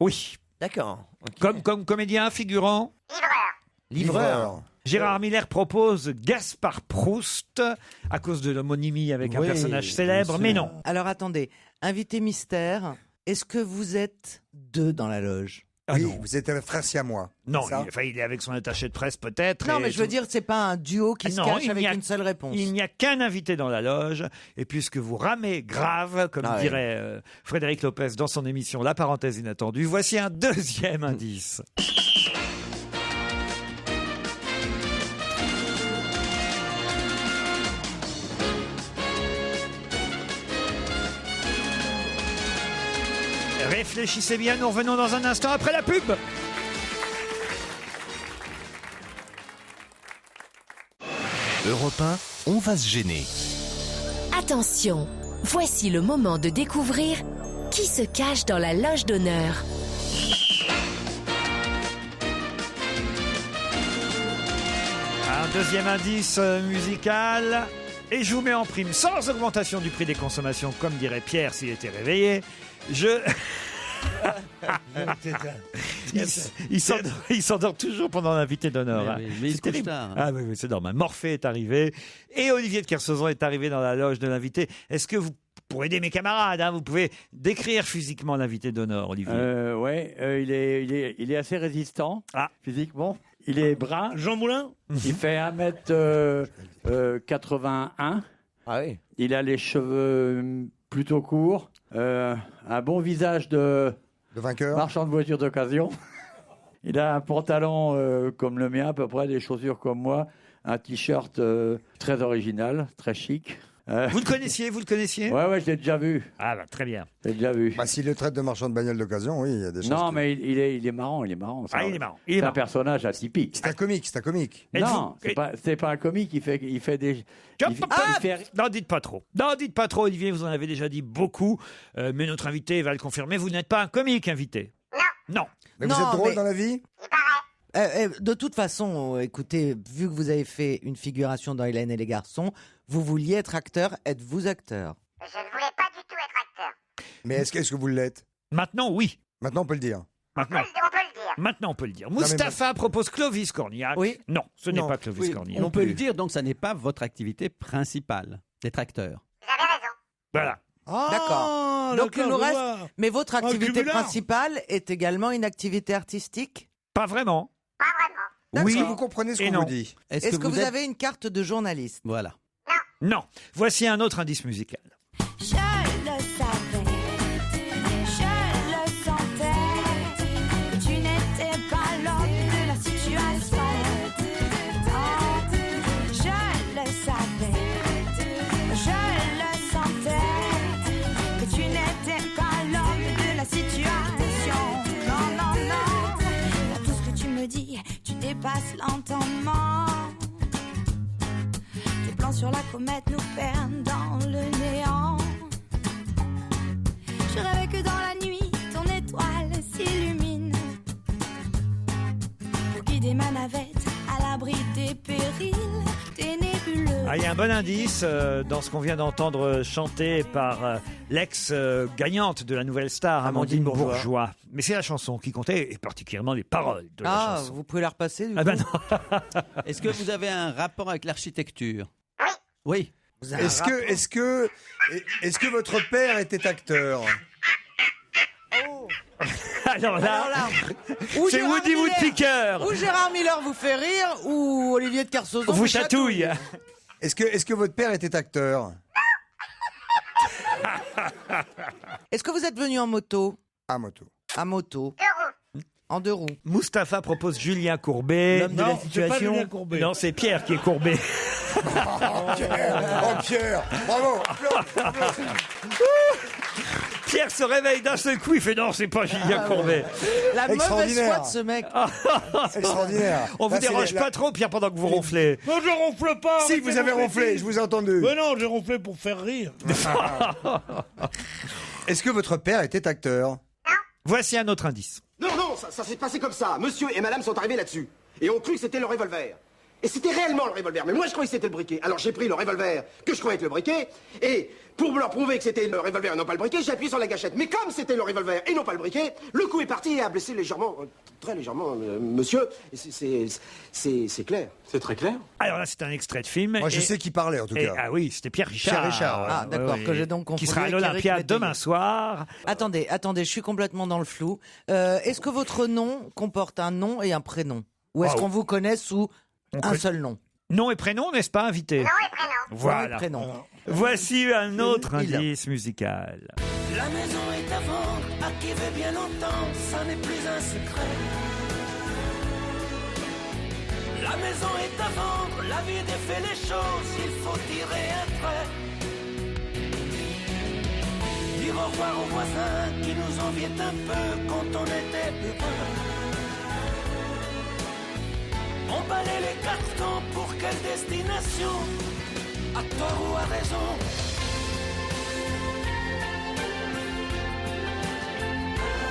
Oui. D'accord. Comme comédien, figurant? Livreur. Gérard Miller propose Gaspard Proust à cause de l'homonymie avec un personnage célèbre, mais non. Alors attendez, invité mystère, est-ce que vous êtes deux dans la loge? Oui, vous êtes un frère siamois. Non, il est avec son attaché de presse peut-être. Non, mais je veux dire, c'est pas un duo qui se cache avec une seule réponse. Il n'y a qu'un invité dans la loge, et puisque vous ramez grave, comme dirait Frédéric Lopez dans son émission La Parenthèse Inattendue, voici un deuxième indice. Réfléchissez bien, nous revenons dans un instant après la pub. Europe 1, on va se gêner. Attention, voici le moment de découvrir qui se cache dans la loge d'honneur. Un deuxième indice musical. Et je vous mets en prime, sans augmentation du prix des consommations, comme dirait Pierre s'il était réveillé. Il s'endort toujours pendant l'invité d'honneur. Mais il se couche tard. Ah oui, c'est normal. Morphée est arrivé et Olivier de Kersauzon est arrivé dans la loge de l'invité. Est-ce que vous, pour aider mes camarades, vous pouvez décrire physiquement l'invité d'honneur, Olivier? Il est assez résistant physiquement. Il est brun. Jean Moulin. Il fait 1m81. Ah oui. Il a les cheveux plutôt courts. Un bon visage de vainqueur. Marchand de voitures d'occasion. Il a un pantalon comme le mien, à peu près, des chaussures comme moi. Un t-shirt très original, très chic. Vous le connaissiez? Ouais, je l'ai déjà vu. Ah bah, très bien. Je l'ai déjà vu. S'il le traite de marchand de bagnole d'occasion, oui, il y a des choses. Non, mais il est marrant. Il est marrant. C'est un personnage atypique. C'est un comique. Non, c'est pas un comique. Il fait des. Non, dites pas trop. Olivier, vous en avez déjà dit beaucoup, mais notre invité va le confirmer. Vous n'êtes pas un comique, invité. Non. Mais vous êtes drôle dans la vie? De toute façon, écoutez, vu que vous avez fait une figuration dans Hélène et les garçons, vous vouliez être acteur. Êtes-vous acteur? Je ne voulais pas du tout être acteur. Mais est-ce que vous l'êtes? Maintenant, oui. Maintenant, on peut le dire. Maintenant, on peut le dire. Mustapha propose Clovis Cornillac. Oui. Non, ce n'est pas Clovis Cornillac. On peut le dire, donc ça n'est pas votre activité principale d'être acteur. Voilà. D'accord. Donc il nous reste. Mais votre activité principale est également une activité artistique? Pas vraiment. Oui, vous comprenez ce qu'on vous dit. Est-ce que vous avez une carte de journaliste? Voilà. Non. Voici un autre indice musical. Je le savais, je le sentais, que tu n'étais pas l'homme de la situation. Oh, je le savais, je le sentais, que tu n'étais pas l'homme de la situation. Non, non, non, dans tout ce que tu me dis, tu dépasses l'entendement. Tes plans sur la comète nous perdent dans le néant. Je rêvais que dans la nuit, ton étoile s'illumine pour guider ma navette à l'abri des périls, des nébuleux. Il y a un bon indice dans ce qu'on vient d'entendre chanter par l'ex-gagnante de la Nouvelle Star, Amandine Bourgeois. Mais c'est la chanson qui comptait, et particulièrement les paroles de la chanson. Vous pouvez la repasser du coup. Ben non. Est-ce que vous avez un rapport avec l'architecture? Oui. Est-ce que votre père était acteur? Alors là, c'est Woody Woodpecker. Ou Gérard Miller vous fait rire, ou Olivier de Kersauzon vous chatouille. Est-ce que votre père était acteur? Est-ce que vous êtes venu en moto? À moto. À moto. En 2 roues. Mustapha propose Julien Courbet. L'homme de la situation. Non, c'est Pierre qui est courbé. Pierre, bravo. Pierre se réveille d'un seul coup, il fait non, c'est pas Julien Courbet. La mauvaise foi de ce mec. Extraordinaire. On vous dérange pas trop, Pierre, pendant que vous ronflez. Non, je ronfle pas. Si, vous avez ronflé, je vous ai entendu. Mais non, j'ai ronflé pour faire rire. Est-ce que votre père était acteur? Voici un autre indice. Non, ça s'est passé comme ça. Monsieur et madame sont arrivés là-dessus. Et ont cru que c'était le revolver. Et c'était réellement le revolver. Mais moi, je croyais que c'était le briquet. Alors j'ai pris le revolver que je croyais être le briquet. Et pour leur prouver que c'était le revolver et non pas le briquet, j'ai appuyé sur la gâchette. Mais comme c'était le revolver et non pas le briquet, le coup est parti et a blessé légèrement, très légèrement, monsieur. C'est clair. C'est très clair. Alors là, c'est un extrait de film. Moi, je sais qui parlait, en tout cas. Ah oui, c'était Pierre Richard. Pierre Richard, ouais. Ah, d'accord, que j'ai donc confondu Qui sera à avec l'Olympia Éric demain Métayer. soir. Attendez, je suis complètement dans le flou. Est-ce que votre nom comporte un nom et un prénom? Ou est-ce Ah, qu'on vous connaît sous un seul nom? Nom et prénom, n'est-ce pas, invité? Nom et prénom. Voilà. Nom et prénom. Voici un autre indice musical. La maison est à vendre, à qui veut bien longtemps, ça n'est plus un secret. La maison est à vendre, la vie défait les choses, il faut tirer un trait. Dire au revoir aux voisins qui nous enviaient un peu quand on était heureux. Emballer les cartons pour quelle destination? À tort ou à raison?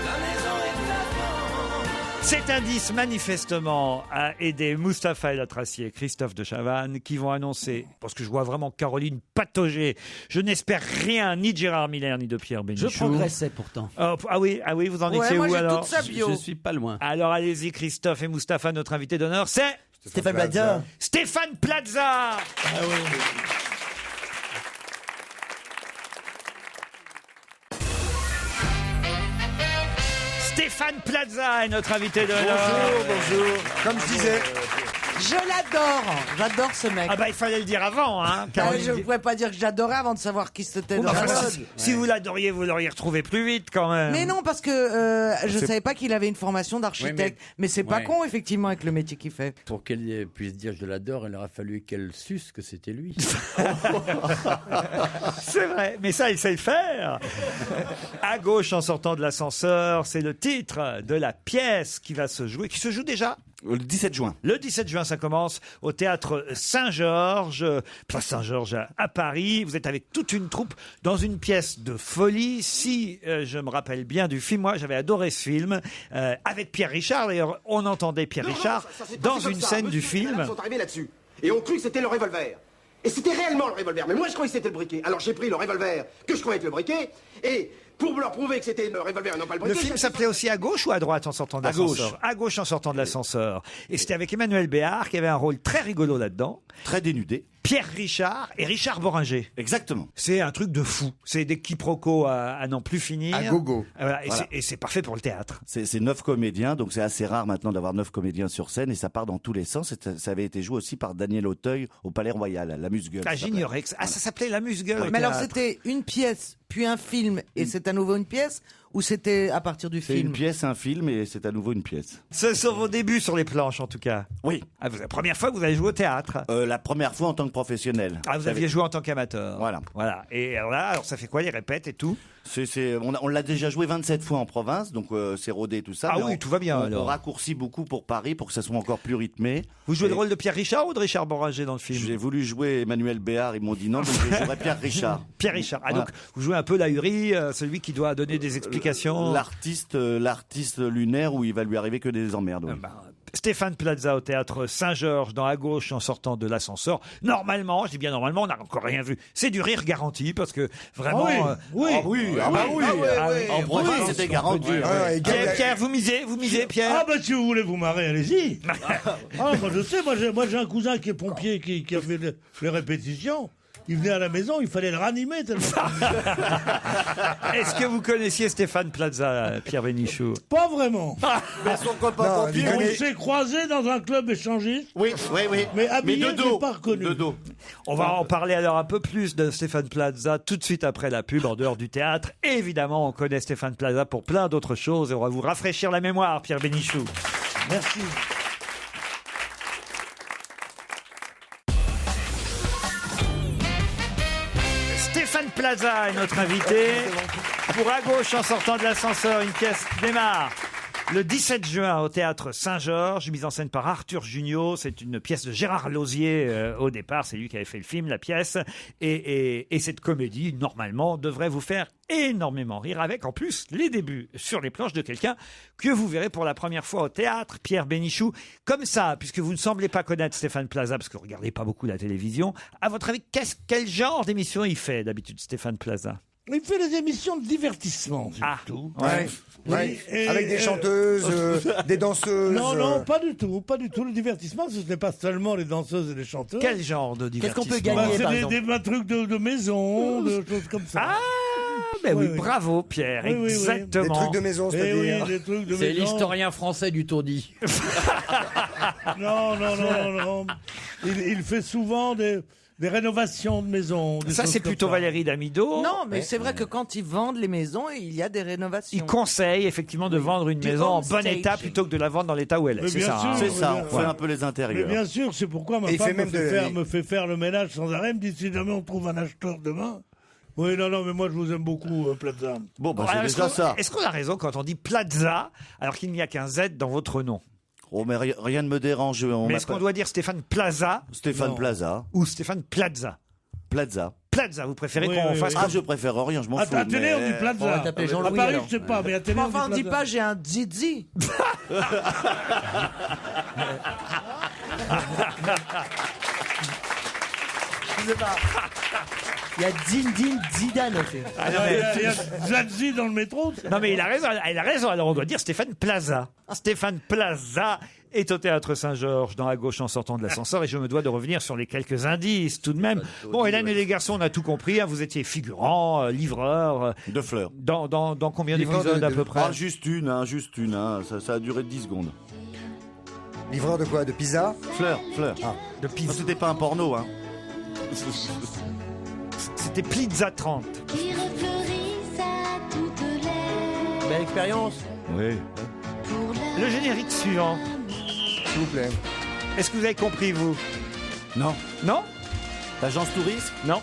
La maison est à vendre. Cet indice, manifestement, a aidé Mustapha El Atrassi et Christophe de Chavannes qui vont annoncer, parce que je vois vraiment Caroline patauger, je n'espère rien ni de Gérard Miller ni de Pierre Bénichou. Je progressais pourtant. Ah oui, vous en étiez où alors? Je suis pas loin. Alors allez-y, Christophe et Mustapha, notre invité d'honneur, c'est Stéphane Plaza. Stéphane Plaza. Ah oui. Stéphane Plaza est notre invité d'honneur. Bonjour. Comme je disais. Je l'adore. J'adore ce mec. Ah bah il fallait le dire avant, hein. Ah, Caroline. je ne pouvais pas dire que j'adorais avant de savoir qui c'était. dans Enfin, la si, mode. si vous l'adoriez, vous l'auriez retrouvé plus vite quand même. Mais non, parce que je savais pas qu'il avait une formation d'architecte. Mais c'est pas con, effectivement, avec le métier qu'il fait. Pour qu'elle puisse dire je l'adore, il aurait fallu qu'elle suce que c'était lui. C'est vrai, mais ça, il sait le faire. À gauche, en sortant de l'ascenseur, c'est le titre de la pièce qui va se jouer, qui se joue déjà. Le 17 juin. Le 17 juin, ça commence au théâtre Saint-Georges, place Saint-Georges à Paris. Vous êtes avec toute une troupe dans une pièce de folie. Si je me rappelle bien du film, moi j'avais adoré ce film, avec Pierre Richard. D'ailleurs, on entendait Pierre Richard ça s'est passé dans comme une ça. scène Monsieur du et film. madame sont arrivés là-dessus. Et ont cru que c'était le revolver. Et c'était réellement le revolver. Mais moi, je croyais que c'était le briquet. Alors j'ai pris le revolver que je croyais être le briquet. Et pour leur prouver que c'était le revolver et non pas le Le briquet... film s'appelait aussi À gauche ou à droite en sortant de l'ascenseur? À gauche en sortant de l'ascenseur. Et c'était avec Emmanuel Béard qui avait un rôle très rigolo là-dedans. Très dénudé. Pierre Richard et Richard Boringer. Exactement. C'est un truc de fou. C'est des quiproquos à n'en plus finir. À gogo. Voilà, et Voilà. c'est parfait pour le théâtre. C'est 9 comédiens, donc c'est assez rare maintenant d'avoir 9 comédiens sur scène et ça part dans tous les sens. Ça avait été joué aussi par Daniel Auteuil au Palais Royal, la Muse-Gueule. Ah, j'ignorais que ça. Ah, ça s'appelait La Muse-Gueule. au Mais alors, théâtre. c'était une pièce, puis un film, et c'est à nouveau une pièce? Ou c'était à partir du C'est film? une pièce, un film et c'est à nouveau une pièce. Ce sont vos débuts sur les planches, en tout cas. Oui. Ah, la première fois que vous avez joué au théâtre. La première fois en tant que professionnel. Ah, vous aviez joué en tant qu'amateur. Voilà. Voilà. Et alors là, ça fait quoi, les répètes et tout? On l'a déjà joué 27 fois en province, donc c'est rodé tout ça. Ah mais oui, tout va bien, on alors. raccourcit beaucoup pour Paris pour que ça soit encore plus rythmé. Vous jouez Et le rôle de Pierre Richard ou de Richard Boringer dans le film? J'ai voulu jouer Emmanuel Béard, ils m'ont dit non, donc je jouerai Pierre Richard. Pierre Richard. Ah, Voilà. donc vous jouez un peu l'ahuri, celui qui doit donner des explications. L'artiste lunaire où il va lui arriver que des emmerdes. oui. Stéphane Plaza au théâtre Saint-Georges, dans À gauche en sortant de l'ascenseur. Normalement, je dis bien normalement, on n'a encore rien vu. C'est du rire garanti parce que vraiment. Ah oui, En province, c'était garanti. Pierre, vous misez, Pierre. Ah ben si vous voulez vous marrer, allez-y. Moi je sais, moi j'ai un cousin qui est pompier qui a fait les répétitions. Il venait à la maison, il fallait le ranimer tellement. Est-ce que vous connaissiez Stéphane Plaza, Pierre Bénichou? Pas vraiment. Mais son copain pompier, On s'est croisés dans un club échangiste. Oui. Mais habillé, de dos. j'ai pas reconnu. De dos. On va en parler alors un peu plus de Stéphane Plaza tout de suite après la pub en dehors du théâtre. Et évidemment, on connaît Stéphane Plaza pour plein d'autres choses et on va vous rafraîchir la mémoire, Pierre Bénichou. Merci. Stéphane Plaza est notre invité. Pour À gauche en sortant de l'ascenseur, une pièce démarre Le 17 juin au théâtre Saint-Georges, mise en scène par Arthur Jugnot. C'est une pièce de Gérard Lauzier au départ. C'est lui qui avait fait le film, la pièce. Et cette comédie, normalement, devrait vous faire énormément rire avec, en plus, les débuts sur les planches de quelqu'un que vous verrez pour la première fois au théâtre, Pierre Bénichou. Comme ça, puisque vous ne semblez pas connaître Stéphane Plaza, parce que vous ne regardez pas beaucoup la télévision, à votre avis, quel genre d'émission il fait d'habitude, Stéphane Plaza? Il fait des émissions de divertissement, surtout. Ouais. Ouais. Avec des chanteuses, des danseuses. Non, pas du tout. Le divertissement, ce n'est pas seulement les danseuses et les chanteuses. Quel genre de divertissement? Qu'est-ce qu'on peut gagner, par exemple? C'est des trucs de maison, de choses comme ça. Ah, ben oui, bravo Pierre, exactement. Des trucs de maison, c'est-à-dire. Des trucs de C'est maison. l'historien français du taudis. Non. Il fait souvent des rénovations de maisons. Ça, c'est plutôt Valérie Damido. Non, mais c'est vrai que quand ils vendent les maisons, il y a des rénovations. Il conseille effectivement de vendre une Du maison en home bon staging. état plutôt que de la vendre dans l'état où elle est. Mais C'est bien ça. sûr, hein. C'est ça, bien. on fait un peu les Mais intérieurs. bien sûr, c'est pourquoi ma Et il femme fait même me fait faire le ménage sans arrêt. Elle me dit si jamais on trouve un acheteur demain. Oui, non, mais moi je vous aime beaucoup, Plaza. Bon, bah, Alors, c'est est-ce déjà qu'on- ça. Est-ce qu'on a raison quand on dit Plaza alors qu'il n'y a qu'un Z dans votre nom? Oh, mais rien ne me dérange. Mais est-ce qu'on doit dire Stéphane Plaza Stéphane Non. Plaza. ou Stéphane Plaza? Plaza. Plaza, vous préférez Oui, qu'on oui, fasse oui. Ah, je préfère rien, je m'en fous. À télé, on dit mais- Plaza. On va t'appeler Jean-Louis, À Paris, alors. je sais pas, mais à télé, Mais on enfin, on dit dit Plaza. pas j'ai un Didi. Je sais pas. Il y a Zinedine Zidane aussi. Ah, non, Il y a Zadzi dans le métro. Non mais il a raison, alors on doit dire Stéphane Plaza. Stéphane Plaza est au théâtre Saint-Georges, dans la gauche en sortant de l'ascenseur, et je me dois de revenir sur les quelques indices tout de même. Bon, Hélène et les garçons, on a tout compris, hein, vous étiez figurant, livreur. De fleurs. Dans combien Livreur d'épisodes de- à peu près? Ah, juste une. Ça a duré 10 secondes. Livreur de quoi? De pizza? Fleurs. De pizza. C'était pas un porno, hein. C'était Pizza 30. Qui refleurissent à toutes les Belle expérience. Oui. pour la Le générique suivant. S'il vous plaît. Est-ce que vous avez compris, vous? Non. Non? L'agence touriste? Non.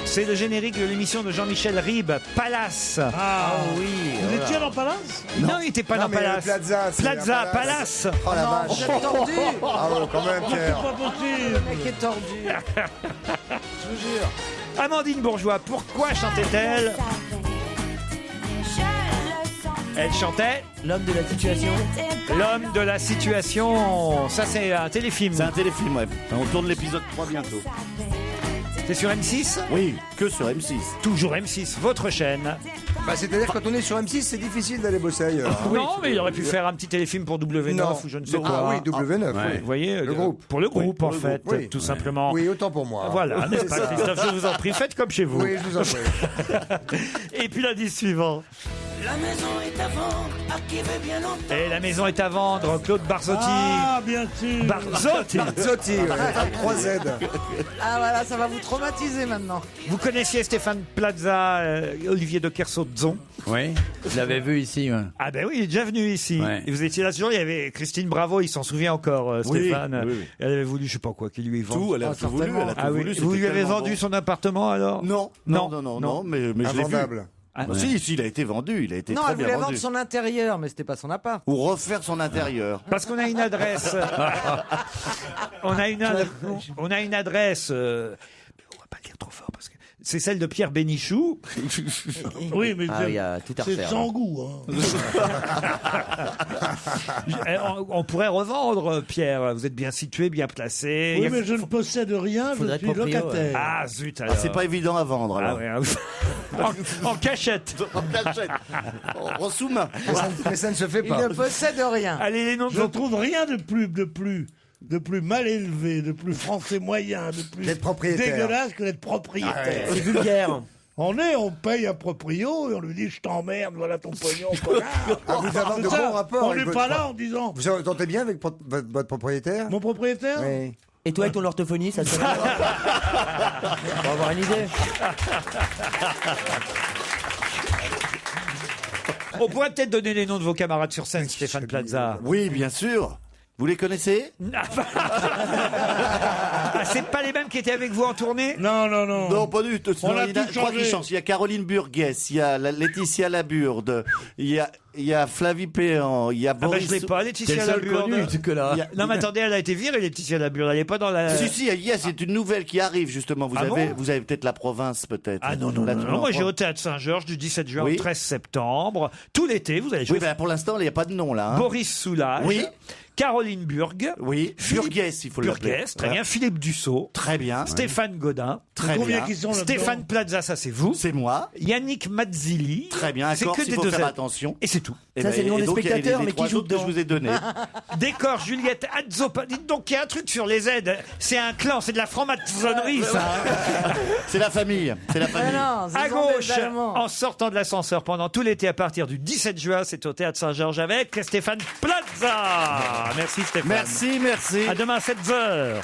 C'est le générique de l'émission de Jean-Michel Ribes, Palace. Ah oui. Vous étiez dans Palace? Non, il n'était pas Non, dans mais Palace. Plaza, c'est Plaza, la Palace. Oh la vache. J'ai tordu. Ah ouais, quand même, C'est Pierre. pas possible. Le mec est tordu. Je vous jure. Amandine Bourgeois, pourquoi chantait-elle? Elle chantait L'homme de la situation. L'homme de la situation. Ça, c'est un téléfilm. C'est un téléfilm, ouais. On tourne l'épisode 3 bientôt. C'est sur M6? Oui, que sur M6. Toujours M6, votre chaîne. Bah, c'est-à-dire, quand on est sur M6, c'est difficile d'aller bosser ailleurs. hein. Non, mais il aurait pu faire un petit téléfilm pour W9 Non. ou je ne sais quoi. Ah oui, W9. Vous voyez, Le groupe. Pour le groupe, pour en le fait, groupe, oui. tout simplement. Oui, autant pour moi. Voilà, n'est-ce pas, Christophe? Je vous en prie, faites comme chez vous. Oui, je vous en prie. Et puis l'indice suivant. La maison est à vendre, à qui veut bien longtemps. Et la maison est à vendre, Claude Barzotti. Ah, bien sûr. Barzotti. Zotti, ouais, 3 Z. Ah voilà, ça va vous traumatiser maintenant. Vous connaissiez Stéphane Plaza, Olivier de Kersauzon? Oui, je l'avais vu ici. Ouais. Ah ben oui, il est déjà venu ici. Ouais. Et vous étiez là ce jour, il y avait Christine Bravo, il s'en souvient encore, Oui, Stéphane. oui, oui. Elle avait voulu, je sais pas quoi, qu'il lui vende. Tout, elle a tout voulu. Elle a tout Ah oui. voulu. Vous c'était lui avez tellement vendu bon. son appartement alors? Non, mais je l'ai vu. Invendable. Ah, Bah, si, il a été vendu. Il a été Non, très elle bien voulait vendu. vendre son intérieur, mais c'était pas son appart. Ou refaire son intérieur. Parce qu'on a une adresse. on a une adresse. On va pas le dire trop fort parce que c'est celle de Pierre Bénichou. Oui, mais Ah, il y a tout à c'est refaire. sans goût. On pourrait revendre, Pierre. Vous êtes bien situé, bien placé. Il y Oui, a- mais je ne possède rien, je Faudrait suis être proprio, locataire. Ah zut alors. Ah, c'est pas évident à vendre, Ah alors. ouais, en cachette. En cachette. En sous-main. Mais ça ne se fait Il pas. ne possède rien. Allez, les noms de Je vos... trouve rien de plus mal élevé, de plus français moyen, de plus D'être propriétaire. dégueulasse que d'être propriétaire. C'est vulgaire. On paye un proprio et on lui dit je t'emmerde, voilà ton pognon, connard. Ah, vous avez C'est de ça. bons rapports On avec n'est votre- pas là en disant Vous vous entendez bien avec votre propriétaire? mon propriétaire. Oui. Et toi avec ton orthophonie, ça te fait On va avoir une idée. On pourrait peut-être donner les noms de vos camarades sur scène, Stéphane Plaza. Oui, bien sûr. Vous les connaissez? Ah, c'est pas les mêmes qui étaient avec vous en tournée? Non, non, non. Non, pas du tout. On a Il y en a tout trois qui changé. chantent. Il y a Caroline Burgess, il y a Laetitia Laburde, il y a Flavie Péan, il y a Ah bah, Boris. je l'ai pas, Laetitia T'es le seul Laburde. connu, que là. Il y a- Non, mais attendez, elle a été virée, Laetitia Laburde. Elle est pas dans la. Si, si, c'est une nouvelle qui arrive, justement. Vous Ah avez, bon vous avez peut-être la province, peut-être. Ah non, non, La- non, non, moi j'ai au Théâtre Saint-Georges du 17 juin Oui. au 13 septembre. Tout l'été, vous allez jouer Oui, ben, pour l'instant, il n'y a pas de nom, là. hein. Boris Soulage, Oui. Caroline Burg, Oui, Burgess, il faut l'appeler. Burgess, très bien, Philippe Dussault, Très bien. Stéphane Godin, Très Combien bien. qui sont là-dedans? Stéphane Plaza, ça c'est vous, C'est moi. Yannick Mazzilli. Très bien. C'est Corse, que il des faut deux faire ailes. attention. Et c'est tout. Et Ça, c'est le nom et des donc, il y a spectateurs, les mais qui trois joue autres que je dedans. vous ai donnés. Décor Juliette Azzopa. Dites donc, il y a un truc sur les aides. C'est un clan, c'est de la franc-maçonnerie, ça. C'est la famille. C'est la famille. non, ce À sont gauche, des Allemands. en sortant de l'ascenseur pendant tout l'été à partir du 17 juin, c'est au Théâtre Saint-Georges avec Stéphane Plaza. Merci Stéphane. Merci, merci. À demain à 7h.